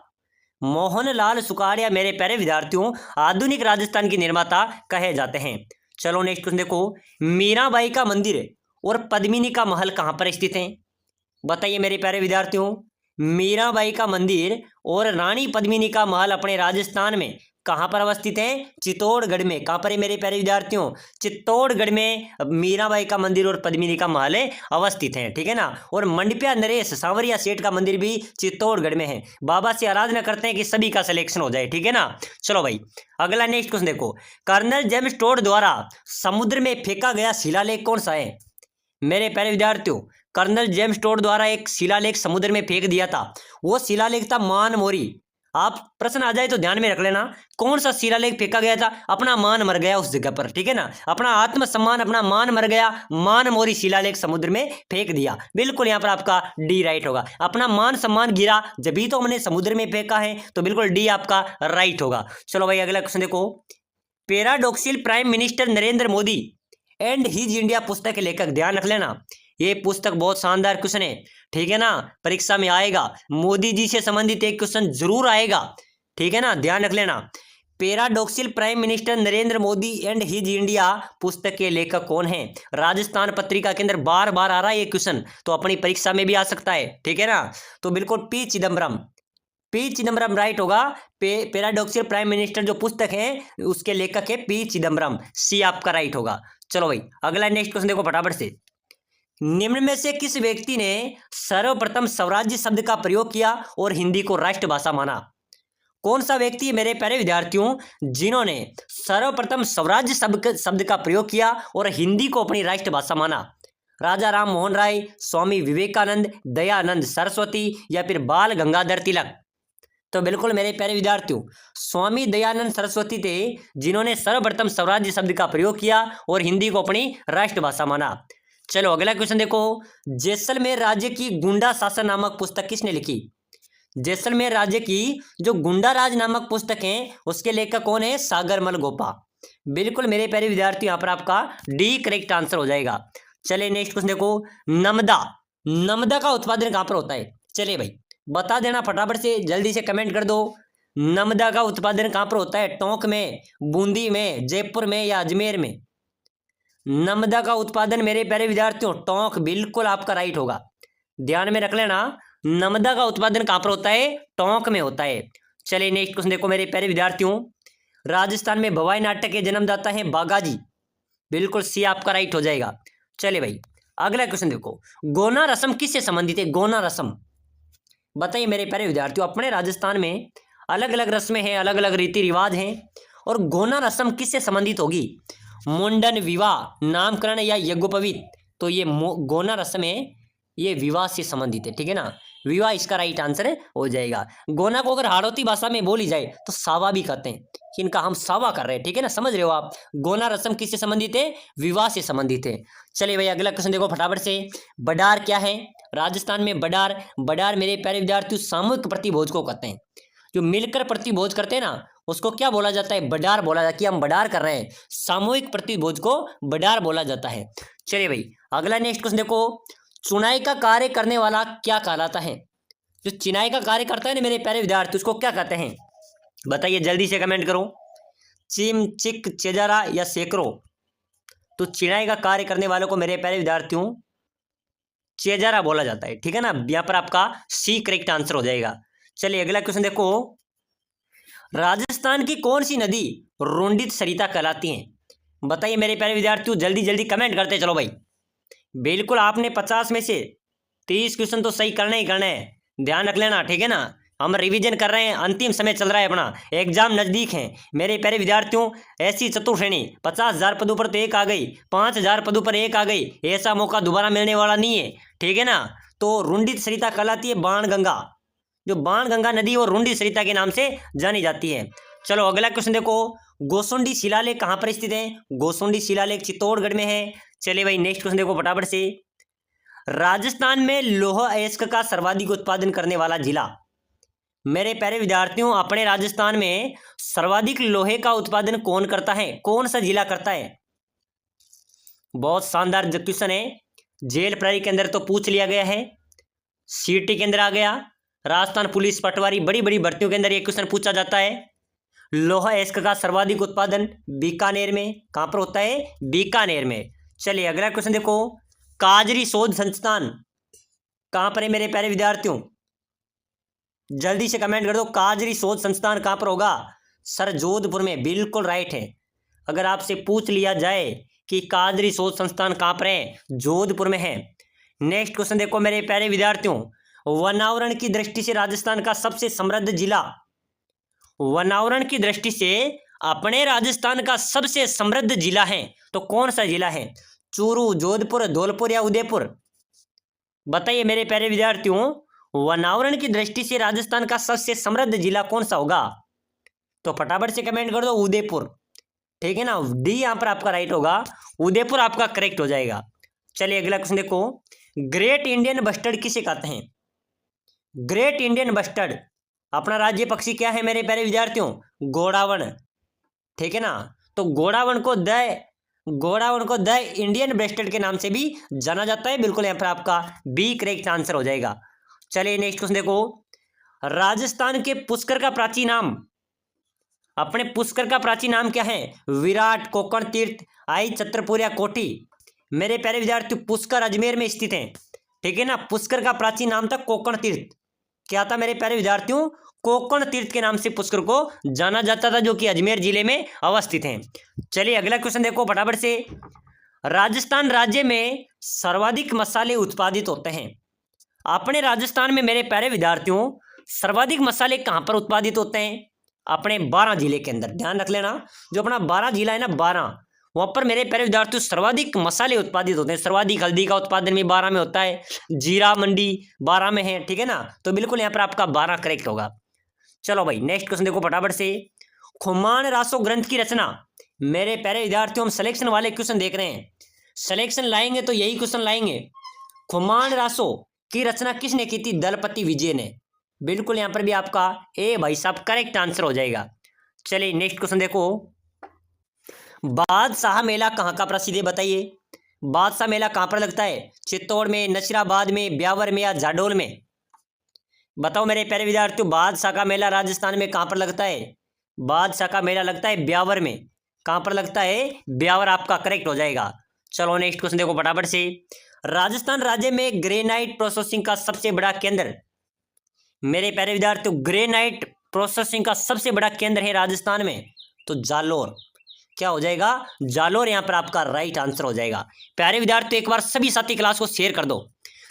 मोहनलाल सुखाड़िया मेरे प्यारे विद्यार्थियों आधुनिक राजस्थान के निर्माता कहे जाते हैं। चलो नेक्स्ट क्वेश्चन देखो। मीराबाई का मंदिर और पद्मिनी का महल कहाँ पर स्थित है? बताइए मेरे प्यारे विद्यार्थियों, मीराबाई का मंदिर और रानी पद्मिनी का महल अपने राजस्थान में कहाँ पर अवस्थित है? चित्तौड़गढ़ में। कहाँ पर है मेरे प्यारे विद्यार्थियों? चित्तौड़गढ़ में मीराबाई का मंदिर और पद्मिनी का महल अवस्थित है। ठीक है ना, और मंडपिया नरेश सांवरिया सेठ का मंदिर भी चित्तौड़गढ़ में है। बाबा से आराधना करते हैं कि सभी का सिलेक्शन हो जाए। ठीक है ना, चलो भाई अगला नेक्स्ट क्वेश्चन देखो। कर्नल जेम्स टोड द्वारा समुद्र में फेंका गया शिलालेख कौन सा है? मेरे प्यारे विद्यार्थियों, कर्नल जेम्स टोड द्वारा एक शिलालेख समुद्र में फेंक दिया था, वो शिलालेख था मानमोरी। आप प्रश्न आ जाए तो ध्यान में रख लेना, कौन सा शिलालेख फेंका गया था? अपना मान मर गया उस जगह पर। ठीक है ना, अपना आत्मसम्मान, अपना मान मर गया, मानमोरी शिलालेख समुद्र में फेंक दिया। बिल्कुल यहाँ पर आपका डी राइट होगा। अपना मान सम्मान गिरा जब तो हमने समुद्र में फेंका है, तो बिल्कुल डी आपका राइट होगा। चलो भाई अगला क्वेश्चन देखो। Paradoxical prime minister Narendra Modi and his India पुस्तक के लेखक, ध्यान रख लेना, ये पुस्तक बहुत शानदार क्वेश्चन है। ठीक है ना, परीक्षा में आएगा, मोदी जी से संबंधित एक क्वेश्चन जरूर आएगा। ठीक है ना, ध्यान रख लेना। Paradoxical prime minister Narendra Modi and his India पुस्तक के लेखक कौन है? राजस्थान पत्रिका के अंदर बार बार आ रहा है ये क्वेश्चन, तो अपनी परीक्षा में भी आ सकता है। ठीक है ना, तो बिल्कुल P Chidambaram, P Chidambaram right होगा। पैराडॉक्सिल प्राइम मिनिस्टर जो पुस्तक है उसके लेखक है पी चिदम्बरम, सी आपका राइट होगा। चलो भाई अगला नेक्स्ट क्वेश्चन देखो फटाफट से। निम्न में से किस व्यक्ति ने सर्वप्रथम स्वराज्य शब्द का प्रयोग किया और हिंदी को राष्ट्रभाषा माना? कौन सा व्यक्ति है मेरे प्यारे विद्यार्थियों जिन्होंने सर्वप्रथम स्वराज्य शब्द का प्रयोग किया और हिंदी को अपनी राष्ट्रभाषा माना? राजा राम मोहन राय, स्वामी विवेकानंद, दयानंद सरस्वती या फिर बाल गंगाधर तिलक? तो बिल्कुल मेरे प्यारे विद्यार्थियों, स्वामी दयानंद सरस्वती थे जिन्होंने सर्वप्रथम स्वराज्य शब्द का प्रयोग किया और हिंदी को अपनी राष्ट्रभाषा माना। चलो अगला क्वेश्चन देखो, जैसलमेर राज्य की गुंडा शासन नामक पुस्तक किसने लिखी? जैसलमेर राज्य की जो गुंडा राज नामक पुस्तक है उसके लेखक कौन है? सागरमल गोपा। बिल्कुल मेरे प्यारे विद्यार्थी, यहाँ पर आपका डी करेक्ट आंसर हो जाएगा। चलिए नेक्स्ट क्वेश्चन देखो, नमदा का उत्पादन कहाँ पर होता है? चलिए भाई बता देना फटाफट से, जल्दी से कमेंट कर दो। नमदा का उत्पादन कहाँ पर होता है? टोंक में, बूंदी में, जयपुर में या अजमेर में? नमदा का उत्पादन मेरे प्यारे विद्यार्थियों टोंक, बिल्कुल आपका राइट होगा। ध्यान में रख लेना, नमदा का उत्पादन कहाँ पर होता है? टोंक में होता है। चलिए नेक्स्ट क्वेश्चन देखो मेरे प्यारे विद्यार्थियों, राजस्थान में भवाई नाटक के जन्मदाता है बागाजी। बिल्कुल सी आपका राइट हो जाएगा। चलिए भाई अगला क्वेश्चन देखो, गोना रस्म किससे संबंधित है? गोना रस्म बताइए मेरे प्यारे विद्यार्थियों, अपने राजस्थान में अलग अलग रस्में हैं, अलग अलग रीति रिवाज हैं, और गोना रस्म किससे संबंधित होगी? मुंडन, विवाह, नामकरण या यज्ञोपवीत? तो ये गोना रस्म है, ये विवाह से संबंधित है, ठीक है ना। विवाह इसका राइट आंसर हो जाएगा। गोना को अगर हाड़ौती भाषा में बोली जाए तो सावा भी कहते हैं, इनका हम सावा कर रहे हैं, ठीक है ना, समझ रहे हो आप। गोना रस्म किससे संबंधित है? विवाह से संबंधित है। चलिए भाई अगला क्वेश्चन देखो फटाफट से, बडार क्या है? राजस्थान में बडार मेरे प्यारे विद्यार्थियों सामूहिक प्रतिभोज को कहते हैं। जो मिलकर प्रतिभोज करते हैं ना उसको क्या बोला जाता है? बडार बोला जाता है, कि हम बडार कर रहे हैं, सामूहिक प्रतिभोज को बडार बोला जाता है। चलिए भाई अगला नेक्स्ट क्वेश्चन देखो, चुनाई का कार्य करने वाला क्या कहलाता है? जो चिनाई का कार्य करता है ना मेरे प्यारे विद्यार्थी, उसको क्या कहते हैं? बताइए जल्दी से कमेंट करो। चिम, चिक, चेजारा या सेकरो? तो चिनाई का कार्य करने वालों को मेरे प्यारे विद्यार्थियों चेजारा बोला जाता है, ठीक है ना। यहाँ पर आपका सी करेक्ट आंसर हो जाएगा। चलिए अगला क्वेश्चन देखो, राजस्थान की कौन सी नदी रोंडित सरिता कहलाती है? बताइए मेरे प्यारे विद्यार्थियों, जल्दी जल्दी कमेंट करते चलो भाई। बिल्कुल आपने 50 में से 30 क्वेश्चन तो सही करना ही करना है, ध्यान रख लेना, ठीक है ना। हम रिवीजन कर रहे हैं, अंतिम समय चल रहा है अपना, एग्जाम नजदीक है मेरे प्यारे विद्यार्थियों। ऐसी चतुर्श्रेणी 50,000 पदों पर तो एक आ गई, 5,000 पदों पर एक आ गई, ऐसा मौका दोबारा मिलने वाला नहीं है, ठीक है ना। तो रुंडित सरिता कहलाती है बाणगंगा, जो बाणगंगा नदी और रुंडित सरिता के नाम से जानी जाती है। चलो अगला क्वेश्चन देखो, गोसुंडी शिलालेख कहाँ पर स्थित है? गोसुंडी शिलालेख चित्तौड़गढ़ में है। चलिए भाई नेक्स्ट क्वेश्चन देखो फटाफट से, राजस्थान में लौह अयस्क का सर्वाधिक उत्पादन करने वाला जिला? मेरे प्यारे विद्यार्थियों अपने राजस्थान में सर्वाधिक लोहे का उत्पादन कौन करता है? कौन सा जिला करता है? बहुत शानदार क्वेश्चन है, जेल प्रहरी के अंदर तो पूछ लिया गया है, सीटी के अंदर आ गया, राजस्थान पुलिस पटवारी बड़ी बड़ी भर्तियों के अंदर ये क्वेश्चन पूछा जाता है। लोहा अयस्क का सर्वाधिक उत्पादन बीकानेर में, कहां पर होता है? बीकानेर में। चलिए अगला क्वेश्चन देखो, काजरी शोध संस्थान कहां पर है मेरे प्यारे विद्यार्थियों? जल्दी से कमेंट कर दो, काजरी शोध संस्थान कहां पर होगा? सर जोधपुर में, बिल्कुल राइट है। अगर आपसे पूछ लिया जाए कि काजरी शोध संस्थान कहां पर है, जोधपुर में है। नेक्स्ट क्वेश्चन देखो मेरे प्यारे विद्यार्थियों, वनावरण की दृष्टि से राजस्थान का सबसे समृद्ध जिला? वनावरण की दृष्टि से अपने राजस्थान का सबसे समृद्ध जिला है तो कौन सा जिला है? चूरू, जोधपुर, धौलपुर या उदयपुर? बताइए मेरे प्यारे विद्यार्थियों, वनावरण की दृष्टि से राजस्थान का सबसे समृद्ध जिला कौन सा होगा? तो फटाफट से कमेंट कर दो उदयपुर, ठीक है ना। डी यहां पर आपका राइट होगा, उदयपुर आपका करेक्ट हो जाएगा। चलिए अगला क्वेश्चन देखो, ग्रेट इंडियन बस्टर्ड किसे कहते हैं? ग्रेट इंडियन बस्टर्ड अपना राज्य पक्षी क्या है मेरे प्यारे विद्यार्थियों? घोड़ावण, ठीक है ना। तो घोड़ावण को द इंडियन बस्टर्ड के नाम से भी जाना जाता है, बिल्कुल यहाँ पर आपका बी करेक्ट आंसर हो जाएगा। चलिए नेक्स्ट क्वेश्चन देखो, राजस्थान के पुष्कर का प्राचीन नाम? अपने पुष्कर का प्राचीन नाम क्या है? विराट, कोकण तीर्थ, आई, छत्रपुर या कोठी? मेरे प्यारे विद्यार्थियों पुष्कर अजमेर में स्थित है, ठीक है ना। पुष्कर का प्राचीन नाम था कोकण तीर्थ। क्या था मेरे प्यारे विद्यार्थियों? कोकण तीर्थ के नाम से पुष्कर को जाना जाता था, जो कि अजमेर जिले में अवस्थित है। चलिए अगला क्वेश्चन देखो फटाफट से, राजस्थान राज्य में सर्वाधिक मसाले उत्पादित होते हैं? अपने राजस्थान में मेरे प्यारे विद्यार्थियों सर्वाधिक मसाले कहां पर उत्पादित होते हैं? अपने 12 जिले के अंदर। ध्यान रख लेना, जो अपना 12 जिला है ना, 12, वहाँ पर मेरे प्यारे विद्यार्थियों सर्वाधिक मसाले उत्पादित होते हैं। सर्वाधिक हल्दी का उत्पादन भी 12 में होता है, जीरा मंडी 12 में है, ठीक है ना। तो बिल्कुल यहाँ पर आपका 12 करेक्ट होगा। चलो भाई नेक्स्ट क्वेश्चन देखो फटाफट से। खुमान रासो ग्रंथ की रचना, मेरे प्यारे विद्यार्थियों हम सिलेक्शन वाले क्वेश्चन देख रहे हैं, सिलेक्शन लाएंगे तो यही क्वेश्चन लाएंगे। खुमान रासो की रचना किसने की थी? दलपति विजय ने। बिल्कुल यहाँ पर भी आपका ए भाई साहब करेक्ट आंसर हो जाएगा। चलिए नेक्स्ट क्वेश्चन देखो। बादशाह मेला कहाँ का प्रसिद्ध है बताइए? बादशाह मेला कहाँ पर लगता है? चित्तौड़ में, नशीराबाद में, ब्यावर में या जाडोल में? बताओ मेरे प्यारे विद्यार्थियों, बादशाह का मेला राजस्थान में कहाँ पर लगता है? बादशाह का मेला लगता है ब्यावर में। कहाँ पर लगता है? ब्यावर आपका करेक्ट हो जाएगा। चलो नेक्स्ट क्वेश्चन देखो फटाफट से। राजस्थान राज्य में ग्रेनाइट प्रोसेसिंग का सबसे बड़ा केंद्र, मेरे प्यारे विद्यार्थियों ग्रेनाइट प्रोसेसिंग का सबसे बड़ा केंद्र है राजस्थान में, तो जालोर। क्या हो जाएगा? जालोर यहाँ पर आपका राइट आंसर हो जाएगा। प्यारे विद्यार्थियों एक बार सभी साथी क्लास को शेयर कर दो,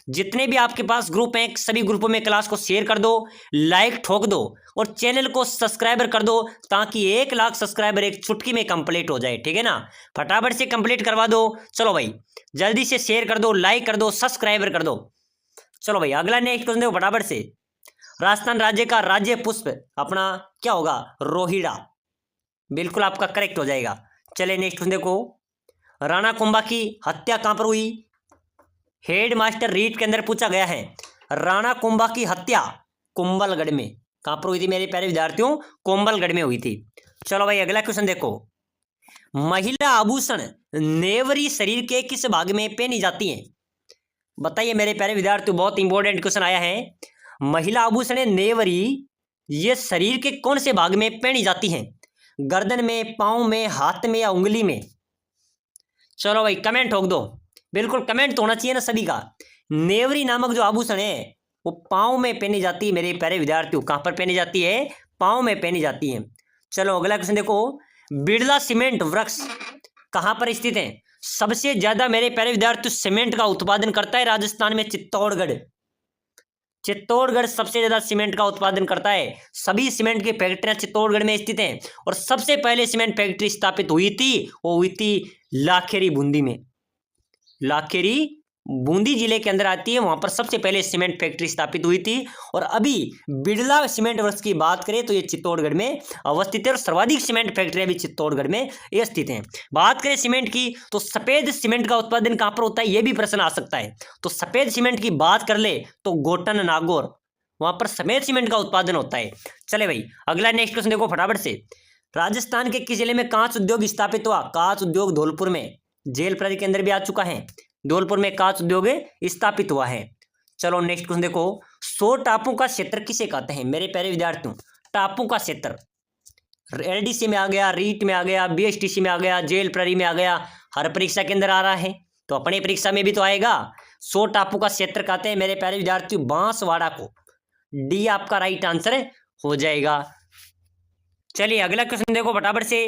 जितने भी आपके पास ग्रुप हैं सभी ग्रुपों में क्लास को शेयर कर दो, लाइक ठोक दो और चैनल को सब्सक्राइबर कर दो, ताकि 1 लाख सब्सक्राइबर एक चुटकी में कंप्लीट हो जाए, ठीक है ना। फटाफट से कंप्लीट करवा दो। चलो भाई जल्दी से शेयर कर दो, लाइक कर दो, सब्सक्राइबर कर दो। चलो भाई अगला नेक्स्ट क्वेश्चन देखो फटाफट से। राजस्थान राज्य का राज्य पुष्प अपना क्या होगा? रोहिड़ा। बिल्कुल आपका करेक्ट हो जाएगा। चलिए नेक्स्ट क्वेश्चन देखो। राणा कुंभा की हत्या कहां पर हुई? हेड मास्टर रीट के अंदर पूछा गया है। राणा कुंभा की हत्या कुंभलगढ़ में। कहां पर हुई थी मेरे प्यारे विद्यार्थियों? कुंभलगढ़ में हुई थी। चलो भाई अगला क्वेश्चन देखो। महिला आभूषण नेवरी शरीर के किस भाग में पहनी जाती है? बताइए मेरे प्यारे विद्यार्थियों, बहुत इंपॉर्टेंट क्वेश्चन आया है। महिला आभूषण नेवरी ये शरीर के कौन से भाग में पहनी जाती हैं? गर्दन में, पांव में, हाथ में या उंगली में? चलो भाई कमेंट ठोक दो, बिल्कुल कमेंट तो होना चाहिए ना सभी का। नेवरी नामक जो आभूषण है वो पांव में पहनी जाती है मेरे प्यारे विद्यार्थियों। कहां पर पहनी जाती है? पांव में पहनी जाती है। चलो अगला क्वेश्चन देखो। बिरला सीमेंट वृक्ष कहां पर स्थित है? सबसे ज्यादा मेरे प्यारे विद्यार्थियों सीमेंट का उत्पादन करता है राजस्थान में चित्तौड़गढ़। चित्तौड़गढ़ सबसे ज्यादा सीमेंट का उत्पादन करता है। सभी सीमेंट की फैक्ट्रियां चित्तौड़गढ़ में स्थित हैं और सबसे पहले सीमेंट फैक्ट्री स्थापित हुई थी वो हुई थी लाखेरी बूंदी में। लाखेरी बूंदी जिले के अंदर आती है, वहां पर सबसे पहले सीमेंट फैक्ट्री स्थापित हुई थी। और अभी बिरला सीमेंट वर्क्स की बात करें तो ये चित्तौड़गढ़ में अवस्थित है और सर्वाधिक सीमेंट फैक्ट्रियां भी चित्तौड़गढ़ में ये स्थित हैं। बात करें सीमेंट की तो सफेद सीमेंट का उत्पादन कहां पर होता है ये भी प्रश्न आ सकता है। तो सफेद सीमेंट की बात कर ले तो गोटन नागौर, वहां पर सफेद सीमेंट का उत्पादन होता है। चले भाई अगला नेक्स्ट क्वेश्चन देखो फटाफट से। राजस्थान के किस जिले में कांच उद्योग स्थापित हुआ? कांच उद्योग धौलपुर में, जेल प्रहरी के अंदर भी आ चुका है। धौलपुर में कांच उद्योग स्थापित हुआ है। चलो नेक्स्ट क्वेश्चन देखो। 100 टापू का क्षेत्र किसे कहते हैं मेरे प्यारे विद्यार्थियों? टापू का क्षेत्र एलडीसी में आ गया, रीट में आ गया, बीएसटीसी में आ गया, जेल प्रहरी में आ गया, हर परीक्षा के अंदर आ रहा है तो अपनी परीक्षा में भी तो आएगा। 100 टापू का क्षेत्र कहते हैं मेरे प्यारे विद्यार्थियों बांसवाड़ा को। डी आपका राइट आंसर हो जाएगा। चलिए अगला क्वेश्चन देखो फटाफट से।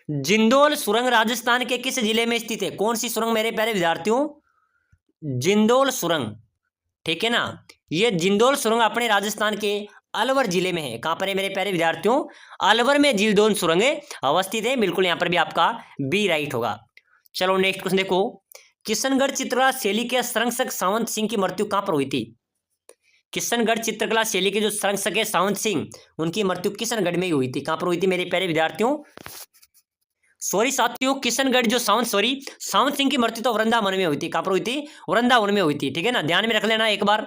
जिंदोल सुरंग राजस्थान के किस जिले में स्थित है? कौन सी सुरंग मेरे प्यारे विद्यार्थियों? जिंदोल सुरंग, ठीक है ना। ये जिंदोल सुरंग अपने राजस्थान के अलवर जिले में है। कहां पर है मेरे प्यारे विद्यार्थियों? अलवर में जिंदोल सुरंग अवस्थित है। बिल्कुल यहां पर भी आपका बी राइट होगा। चलो नेक्स्ट क्वेश्चन देखो। किशनगढ़ चित्रकला शैली के संरक्षक सावंत सिंह की मृत्यु कहां पर हुई थी? किशनगढ़ चित्रकला शैली के जो संरक्षक है सावंत सिंह, उनकी मृत्यु किशनगढ़ में ही हुई थी। कहां पर हुई थी मेरे प्यारे विद्यार्थियों? सॉरी साथियों, किशनगढ़ जो सावंत सिंह की मृत्यु तो वृंदावन में हुई थी। कहां पर हुई थी? वृंदावन में हुई थी, ठीक है ना। ध्यान में रख लेना एक बार।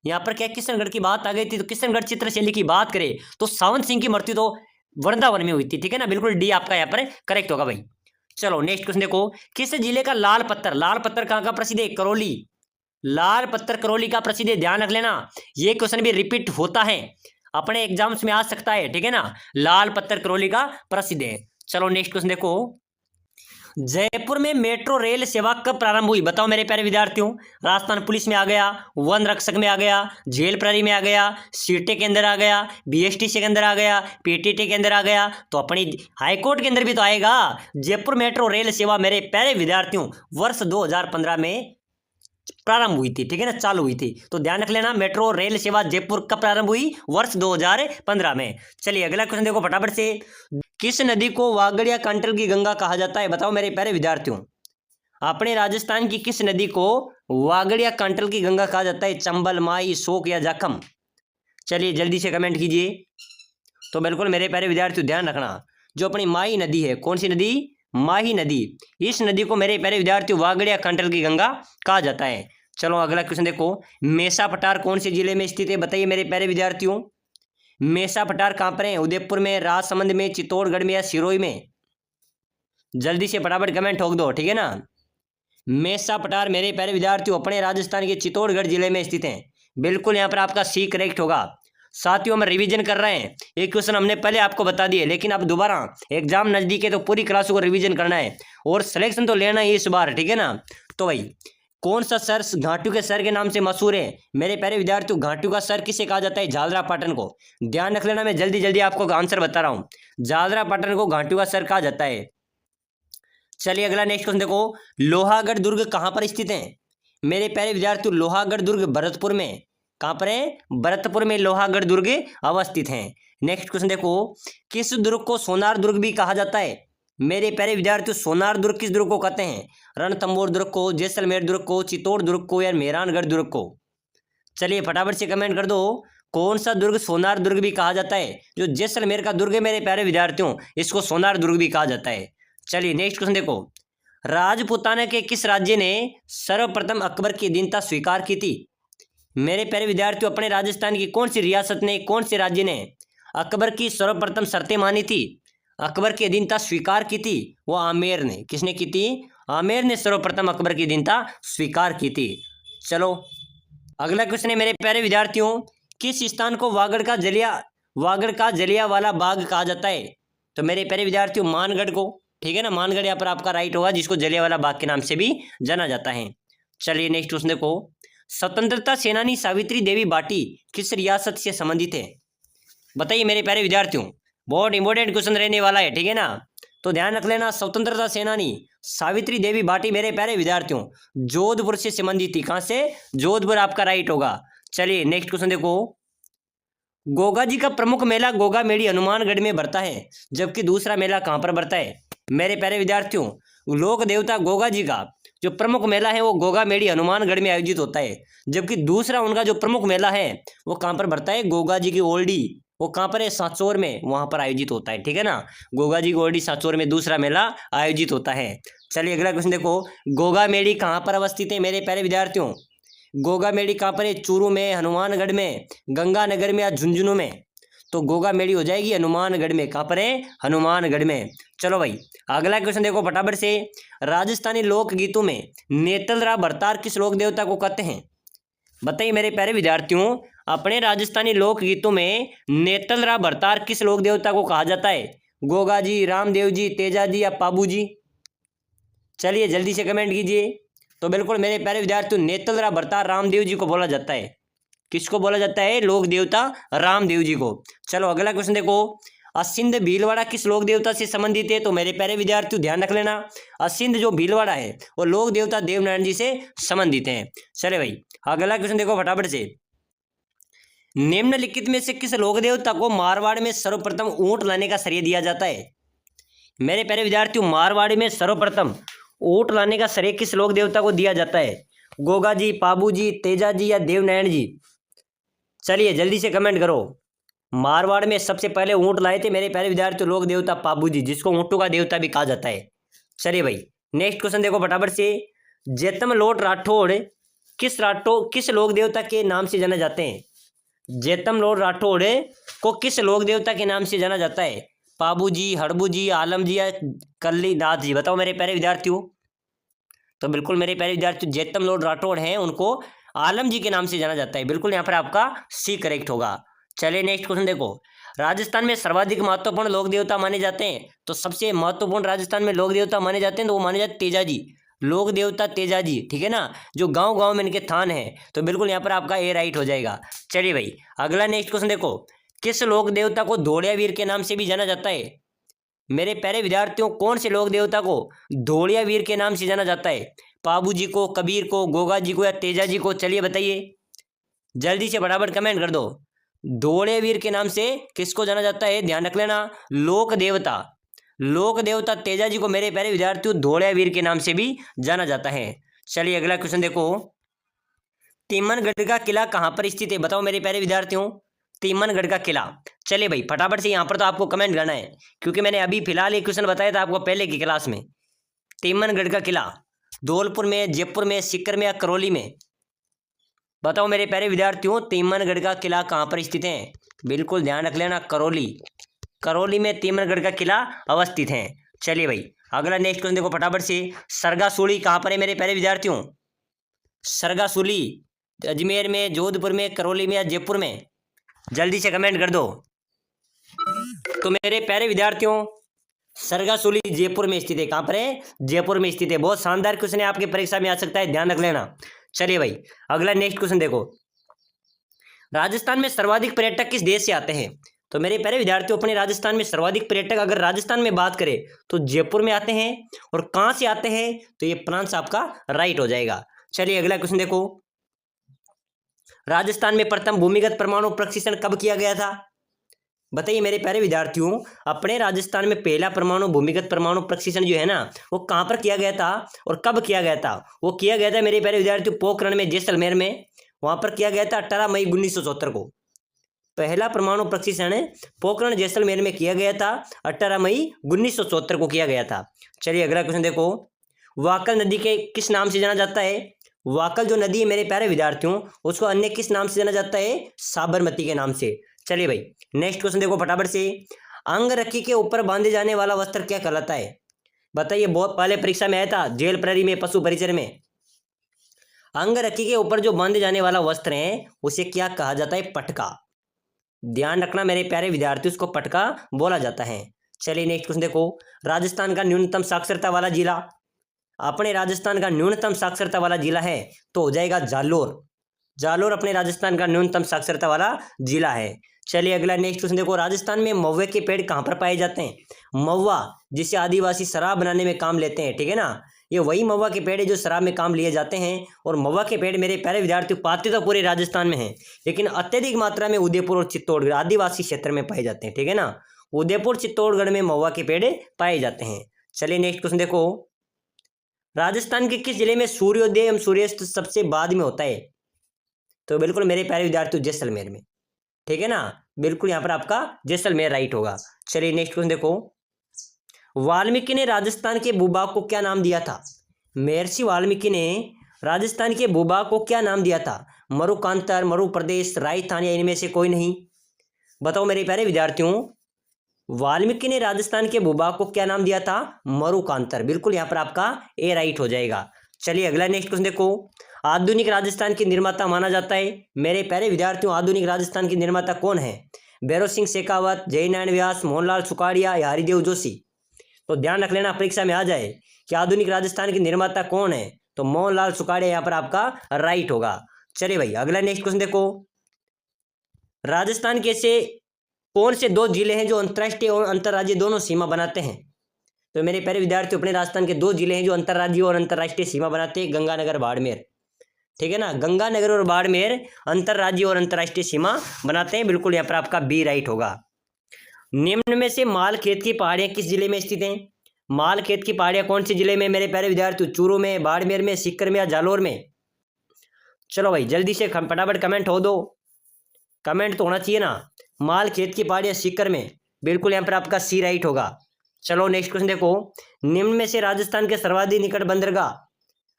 यहाँ पर क्या किशनगढ़ की बात आ गई थी तो किशनगढ़ चित्रशैली की बात करें तो सावंत सिंह की मृत्यु तो वृंदावन में हुई थी, ठीक है ना। बिल्कुल डी आपका यहाँ पर करेक्ट होगा भाई। चलो नेक्स्ट क्वेश्चन देखो। किस जिले का लाल पत्थर, लाल पत्थर कहाँ का प्रसिद्ध है? करौली। लाल पत्थर करौली का प्रसिद्ध है, ध्यान रख लेना। ये क्वेश्चन भी रिपीट होता है, अपने एग्जाम्स में आ सकता है, ठीक है ना। लाल पत्थर करौली का प्रसिद्ध है। चलो नेक्स्ट क्वेश्चन देखो। जयपुर में मेट्रो रेल सेवा कब प्रारंभ हुई? बताओ मेरे प्यारे विद्यार्थियों। राजस्थान पुलिस में आ गया, वन रक्षक में आ गया, जेल प्रहरी में आ गया, सीटे के अंदर आ गया, बीएसटीसी के अंदर आ गया, पीटीटी के अंदर आ गया, तो अपनी हाईकोर्ट के अंदर भी तो आएगा। जयपुर मेट्रो रेल सेवा मेरे प्यारे विद्यार्थियों वर्ष 2015 में प्रारंभ हुई थी, ठीक है ना, चालू हुई थी। तो ध्यान रख लेना, मेट्रो रेल सेवा जयपुर कब प्रारंभ हुई? वर्ष 2015 में। चलिए अगला क्वेश्चन देखो फटाफट से। किस नदी को वागड़ कांटल की गंगा कहा जाता है? बताओ मेरे प्यारे विद्यार्थियों, अपने राजस्थान की किस नदी को वागड़ कांटल की गंगा कहा जाता है? चंबल, माई, शोक या जाखम? चलिए जल्दी से कमेंट कीजिए। तो बिल्कुल मेरे प्यारे विद्यार्थियों ध्यान रखना, जो अपनी माई नदी है, कौन सी नदी? माही नदी। इस नदी को मेरे प्यारे विद्यार्थियों वागड़ या कांटल की गंगा कहा जाता है। चलो अगला क्वेश्चन देखो। मेसा पठार कौन से जिले में स्थित है? बताइए मेरे प्यारे विद्यार्थियों, मेसा पठार कहाँ पर है? उदयपुर में, राजसमंद में, चित्तौड़गढ़ में या सिरोही में? जल्दी से फटाफट कमेंट ठोक दो, ठीक है ना। मेसा पठार मेरे प्यारे विद्यार्थियों अपने राजस्थान के चित्तौड़गढ़ जिले में स्थित है। बिल्कुल यहाँ पर आपका सी करेक्ट होगा। साथियों हम रिवीजन कर रहे हैं, एक क्वेश्चन हमने पहले आपको बता दिए, लेकिन अब दोबारा एग्जाम नजदीक है तो पूरी क्लास को रिवीजन करना है और सिलेक्शन तो लेना है इस बार, ठीक है ना। तो भाई कौन सा सर घाटू के सर के नाम से मशहूर है? मेरे प्यारे विद्यार्थियों घाटू का सर किसे कहा जाता है? झालरा पाटन को। ध्यान रख लेना, मैं जल्दी जल्दी आपको आंसर बता रहा हूँ। झालरा पाटन को घाटू का सर कहा जाता है। चलिए अगला नेक्स्ट क्वेश्चन देखो। लोहागढ़ दुर्ग कहाँ पर स्थित है? मेरे प्यारे विद्यार्थियों लोहागढ़ दुर्ग भरतपुर में। कहाँ पर है? भरतपुर में लोहागढ़ दुर्ग अवस्थित है। नेक्स्ट क्वेश्चन देखो। किस दुर्ग को सोनार दुर्ग भी कहा जाता है? मेरे प्यारे विद्यार्थियों सोनार दुर्ग किस दुर्ग को कहते हैं? रणथंभौर दुर्ग को, जैसलमेर दुर्ग को, चित्तौड़ दुर्ग को या मेहरानगढ़ दुर्ग को? चलिए फटाफट से कमेंट कर दो, कौन सा दुर्ग सोनार दुर्ग भी कहा जाता है? जो जैसलमेर का दुर्ग है मेरे प्यारे विद्यार्थियों, इसको सोनार दुर्ग भी कहा जाता है। चलिए नेक्स्ट क्वेश्चन देखो। राजपूताना के किस राज्य ने सर्वप्रथम अकबर की अधीनता स्वीकार की थी? मेरे प्यारे विद्यार्थियों अपने राजस्थान की कौन सी रियासत ने, कौन से राज्य ने अकबर की सर्वप्रथम शर्तें मानी थी, अकबर की अधीनता स्वीकार की थी? वो आमेर ने। किसने की थी? आमेर ने सर्वप्रथम अकबर की अधीनता स्वीकार की थी। चलो अगला क्वेश्चन है मेरे प्यारे विद्यार्थियों, किस स्थान को वागड़ का जलियांवाला बाग कहा जाता है? तो मेरे प्यारे विद्यार्थियों मानगढ़ को, ठीक है ना, मानगढ़ यहाँ पर आपका राइट होगा, जिसको जलियांवाला बाग के नाम से भी जाना जाता है। चलिए नेक्स्ट क्वेश्चन देखो। स्वतंत्रता सेनानी सावित्री देवी बाटी किस रियासत से संबंधित है? बताइए मेरे प्यारे विद्यार्थियों, बहुत इंपॉर्टेंट क्वेश्चन रहने वाला है, ठीक है ना। तो ध्यान रख लेना, स्वतंत्रता सेनानी सावित्री देवी बाटी मेरे प्यारे विद्यार्थियों जोधपुर से संबंधित थी। कहां से? जोधपुर आपका राइट होगा। चलिए नेक्स्ट क्वेश्चन देखो। गोगा जी का प्रमुख मेला गोगा मेड़ी हनुमानगढ़ में भरता है, जबकि दूसरा मेला कहां पर भरता है? मेरे प्यारे विद्यार्थियों लोक देवता गोगा जी का जो प्रमुख मेला है वो गोगा मेड़ी हनुमानगढ़ में आयोजित होता है, जबकि दूसरा उनका जो प्रमुख मेला है वो कहां पर भरता है? गोगा जी की ओल्डी, वो कहां पर है? सांचौर में, वहां पर आयोजित होता है, ठीक है ना। गोगा जी की ओल्डी सांचौर में दूसरा मेला आयोजित होता है। चलिए अगला क्वेश्चन देखो। गोगा मेड़ी कहां पर अवस्थित है मेरे प्यारे विद्यार्थियों? गोगा मेड़ी कहां पर है? चूरू में, हनुमानगढ़ में, गंगानगर में या झुंझुनू में? तो गोगा मेड़ी हो जाएगी हनुमानगढ़ में। कहां पर है? हनुमानगढ़ में। चलो भाई अगला क्वेश्चन देखो फटाफट से। राजस्थानी लोकगीतों में नेतलरा भरतार किस लोक देवता को कहते हैं? बताइए मेरे प्यारे विद्यार्थियों अपने राजस्थानी लोकगीतों में नेतलरा भरतार किस लोक देवता को कहा जाता है? गोगा जी, रामदेव जी, तेजा जी या पाबू जी? चलिए जल्दी से कमेंट कीजिए। तो बिल्कुल मेरे प्यारे विद्यार्थियों नेतलरा भरतार रामदेव जी को बोला जाता है। किसको बोला जाता है? लोक देवता रामदेव जी को। चलो अगला क्वेश्चन देखो। असिंध भीलवाड़ा किस लोक देवता से संबंधित है? तो मेरे प्यारे विद्यार्थियों ध्यान रख लेना, असिंध जो भीलवाड़ा है वो लोक देवता देवनारायण जी से संबंधित है। चले भाई अगला क्वेश्चन देखो फटाफट से। निम्नलिखित में से किस लोक देवता को मारवाड़ में सर्वप्रथम ऊंट लाने का श्रेय दिया जाता है? मेरे प्यारे विद्यार्थियों मारवाड़ में सर्वप्रथम ऊंट लाने का श्रेय किस लोक देवता को दिया जाता है? गोगा जी, पाबू जी, तेजा जी या देवनारायण जी? चलिए जल्दी से कमेंट करो। मारवाड़ में सबसे पहले ऊंट लाए थे मेरे प्यारे विद्यार्थियों लोक देवता पाबू जी, जिसको ऊंटों का देवता भी कहा जाता है। चलिए भाई नेक्स्ट क्वेश्चन देखो फटाफट से। जेतमलोट राठौड़ किस लोक देवता के नाम से जाना जाते हैं? जेतमलोट राठौड़ को किस लोक देवता के नाम से जाना जाता है? पाबू जी, हड़बू जी, आलम जी या कल्ली नाथ जी? बताओ मेरे प्यारे विद्यार्थियों। तो बिल्कुल मेरे प्यारे विद्यार्थी जेतमलोट राठौड़ हैं, उनको आलम जी के नाम से जाना जाता है। बिल्कुल यहाँ पर आपका सी करेक्ट होगा। चलिए नेक्स्ट क्वेश्चन देखो। राजस्थान में सर्वाधिक महत्वपूर्ण लोक देवता माने जाते हैं, तो सबसे महत्वपूर्ण राजस्थान में लोक देवता माने जाते हैं तो वो माने जाते तेजा जी, लोक देवता तेजा जी, ठीक है ना, जो गांव गांव में इनके थान है। तो बिल्कुल यहाँ पर आपका ए राइट हो जाएगा। चलिए भाई अगला नेक्स्ट क्वेश्चन देखो। किस लोक देवता को धोड़िया वीर के नाम से भी जाना जाता है? मेरे प्यारे विद्यार्थियों, कौन से लोक देवता को धोलिया वीर के नाम से जाना जाता है? पाबू जी को, कबीर को, गोगा जी को या तेजा जी को? चलिए बताइए, जल्दी से फटाफट कमेंट कर दो। धोले वीर के नाम से किसको जाना जाता है? ध्यान रख लेना, लोक देवता तेजा जी को मेरे प्यारे विद्यार्थियों धोले वीर के नाम से भी जाना जाता है। चलिए अगला क्वेश्चन देखो, तिमनगढ़ का किला कहाँ पर स्थित है? बताओ मेरे प्यारे विद्यार्थियों, तिमनगढ़ का किला। चलिए भाई फटाफट से यहाँ पर तो आपको कमेंट करना है, क्योंकि मैंने अभी फिलहाल एक क्वेश्चन बताया था आपको पहले की क्लास में। तिमनगढ़ का किला धौलपुर में, जयपुर में, सीकर में या करौली में? बताओ मेरे प्यारे विद्यार्थियों, तिमनगढ़ का किला कहाँ पर स्थित है? बिल्कुल ध्यान रख लेना, करौली में तिमनगढ़ का किला अवस्थित है। चलिए भाई अगला नेक्स्ट क्वेश्चन देखो फटाफट से, सरगासुली कहाँ पर है मेरे प्यारे विद्यार्थियों? सरगासुली अजमेर में, जोधपुर में, करौली में या जयपुर में? जल्दी से कमेंट कर दो। तो मेरे प्यारे विद्यार्थियों, सरगासुली जयपुर में स्थित है। कहाँ पर है? जयपुर में स्थित है। बहुत शानदार क्वेश्चन है, आपकी परीक्षा में आ सकता है, ध्यान रख लेना। चलिए भाई अगला नेक्स्ट क्वेश्चन देखो, राजस्थान में सर्वाधिक पर्यटक किस देश से आते हैं? तो मेरे प्यारे विद्यार्थियों, अपने राजस्थान में सर्वाधिक पर्यटक अगर राजस्थान में बात करें तो जयपुर में आते हैं। और कहां से आते हैं? तो ये प्रांत आपका राइट हो जाएगा। चलिए अगला क्वेश्चन देखो, राजस्थान में प्रथम भूमिगत परमाणु प्रशिक्षण कब किया गया था? बताइए मेरे प्यारे विद्यार्थियों, अपने राजस्थान में पहला भूमिगत परमाणु प्रशिक्षण जो है ना, वो कहां पर किया गया था और कब किया गया था? वो किया गया था मेरे प्यारे विद्यार्थियों पोखरण में, जैसलमेर में। वहां पर किया गया था 18 मई 1974 को। पहला परमाणु प्रशिक्षण पोखरण जैसलमेर में किया गया था, 18 मई 1974 को किया गया था। चलिए अगला क्वेश्चन देखो, वाकल नदी के किस नाम से जाना जाता है? वाकल जो नदी है मेरे प्यारे विद्यार्थियों, उसको अन्य किस नाम से जाना जाता है? साबरमती के नाम से। चलिए भाई नेक्स्ट क्वेश्चन देखो फटाफट से, अंगरखी के ऊपर बांधे जाने वाला वस्त्र क्या कहलाता है? बताइए, बहुत पहले परीक्षा में आया था, जेल प्रहरी में, पशु परिचर में। अंगरखी के ऊपर जो बांधे जाने वाला वस्त्र है उसे क्या कहा जाता है? पटका। ध्यान रखना मेरे प्यारे विद्यार्थी, उसको पटका बोला जाता है। चलिए नेक्स्ट क्वेश्चन देखो, राजस्थान का न्यूनतम साक्षरता वाला जिला। अपने राजस्थान का न्यूनतम साक्षरता वाला जिला है तो हो जाएगा जालोर अपने राजस्थान का न्यूनतम साक्षरता वाला जिला है। चलिए अगला नेक्स्ट क्वेश्चन देखो, राजस्थान में महुए के पेड़ कहाँ पर पाए जाते हैं? महुआ जिसे आदिवासी शराब बनाने में काम लेते हैं, ठीक है ना, ये वही महुआ के पेड़ है जो शराब में काम लिए जाते हैं। और महुआ के पेड़ मेरे प्यारे विद्यार्थी पाते तो पूरे राजस्थान में हैं, लेकिन अत्यधिक मात्रा में उदयपुर और चित्तौड़गढ़ आदिवासी क्षेत्र में पाए जाते हैं, ठीक है ना। उदयपुर चित्तौड़गढ़ में महुआ के पेड़ पाए जाते हैं। चलिए नेक्स्ट क्वेश्चन देखो, राजस्थान के किस जिले में सूर्योदय एवं सूर्यास्त सबसे बाद में होता है? तो बिल्कुल मेरे प्यारे विद्यार्थियों जैसलमेर में, ठीक है ना, बिल्कुल यहाँ पर आपका जैसलमेर राइट होगा। चलिए नेक्स्ट क्वेश्चन देखो, वाल्मीकि ने राजस्थान के भूभाग को क्या नाम दिया था? महर्षि वाल्मीकि ने राजस्थान के भूभाग को क्या नाम दिया था? मरुकांतर, मरु प्रदेश, राजस्थान या इनमें से कोई नहीं? बताओ मेरे प्यारे विद्यार्थियों, वाल्मीकि ने राजस्थान के भूभाग को क्या नाम दिया था? मरुकांतर। बिल्कुल यहाँ पर आपका ए राइट हो जाएगा। चलिए अगला नेक्स्ट क्वेश्चन देखो, आधुनिक राजस्थान के निर्माता माना जाता है मेरे प्यारे विद्यार्थियों, आधुनिक राजस्थान के निर्माता कौन है? भैरव सिंह शेखावत, जयनारायण व्यास, मोहनलाल सुखाड़िया या हरिदेव जोशी? तो ध्यान रख लेना, परीक्षा में आ जाए कि आधुनिक राजस्थान के निर्माता कौन है, तो मोहनलाल सुखाड़िया यहाँ पर आपका राइट होगा। चलिए भाई अगला नेक्स्ट क्वेश्चन देखो, राजस्थान के ऐसे कौन से दो जिले हैं जो अंतर्राष्ट्रीय और अंतर्राज्यीय दोनों सीमा बनाते हैं? तो मेरे प्यारे विद्यार्थियों, अपने राजस्थान के दो जिले हैं जो अंतर्राज्यीय और अंतर्राष्ट्रीय सीमा बनाते हैं, गंगानगर, बाड़मेर, ठीक है ना। गंगानगर और बाड़मेर अंतर्राज्यीय और अंतर्राष्ट्रीय सीमा बनाते हैं। बिल्कुल यहाँ पर आपका बी राइट होगा। निम्न में से मालखेत की पहाड़ियां किस जिले में स्थित हैं? मालखेत की पहाड़ियां कौन से जिले में मेरे प्यारे विद्यार्थियों? चूरू में, बाड़मेर में, सीकर में या जालोर में? चलो भाई जल्दी से फटाफट कमेंट हो दो, कमेंट तो होना चाहिए ना। मालखेत की पहाड़ियां सीकर में, बिल्कुल यहाँ पर आपका सी राइट होगा। चलो नेक्स्ट क्वेश्चन देखो, निम्न में से राजस्थान के सर्वाधिक निकट बंदरगाह,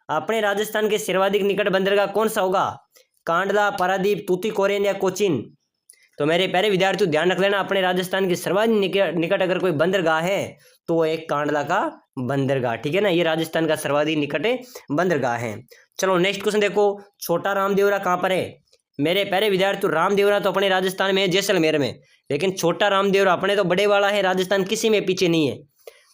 अपने राजस्थान के सर्वाधिक निकट बंदरगाह कौन सा होगा? कांडला, पारादीप, तूतीकोरिन या कोचीन? तो मेरे प्यारे विद्यार्थियों ध्यान रख लेना, अपने राजस्थान के सर्वाधिक निकट अगर कोई बंदरगाह है तो वो एक कांडला का बंदरगाह, ठीक है ना, ये राजस्थान का सर्वाधिक निकट बंदरगाह है। चलो नेक्स्ट क्वेश्चन देखो, छोटा रामदेवरा कहाँ पर है? मेरे प्यारे विद्यार्थियों, रामदेवरा तो अपने राजस्थान में है, जैसलमेर में, लेकिन छोटा रामदेवरा अपने तो बड़े वाला है, राजस्थान किसी में पीछे नहीं है।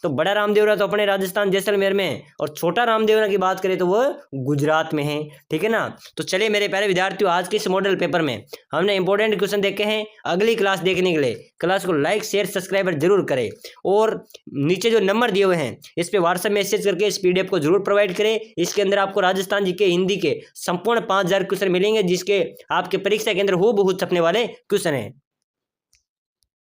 तो बड़ा रामदेवरा तो अपने राजस्थान जैसलमेर में है, और छोटा रामदेवरा की बात करें तो वो गुजरात में है। ठीक है ना। तो चलिए मेरे प्यारे विद्यार्थियों, आज के इस मॉडल पेपर में हमने इंपॉर्टेंट क्वेश्चन देखे हैं। अगली क्लास देखने के लिए क्लास को लाइक शेयर सब्सक्राइबर जरूर करें, और नीचे जो नंबर दिए हुए हैं इस पे व्हाट्सएप मैसेज करके इस पीडीएफ को जरूर प्रोवाइड करें। इसके अंदर आपको राजस्थान जी के हिंदी के संपूर्ण 5000 क्वेश्चन मिलेंगे, जिसके आपके परीक्षा के अंदर हूबहू छपने वाले क्वेश्चन हैं।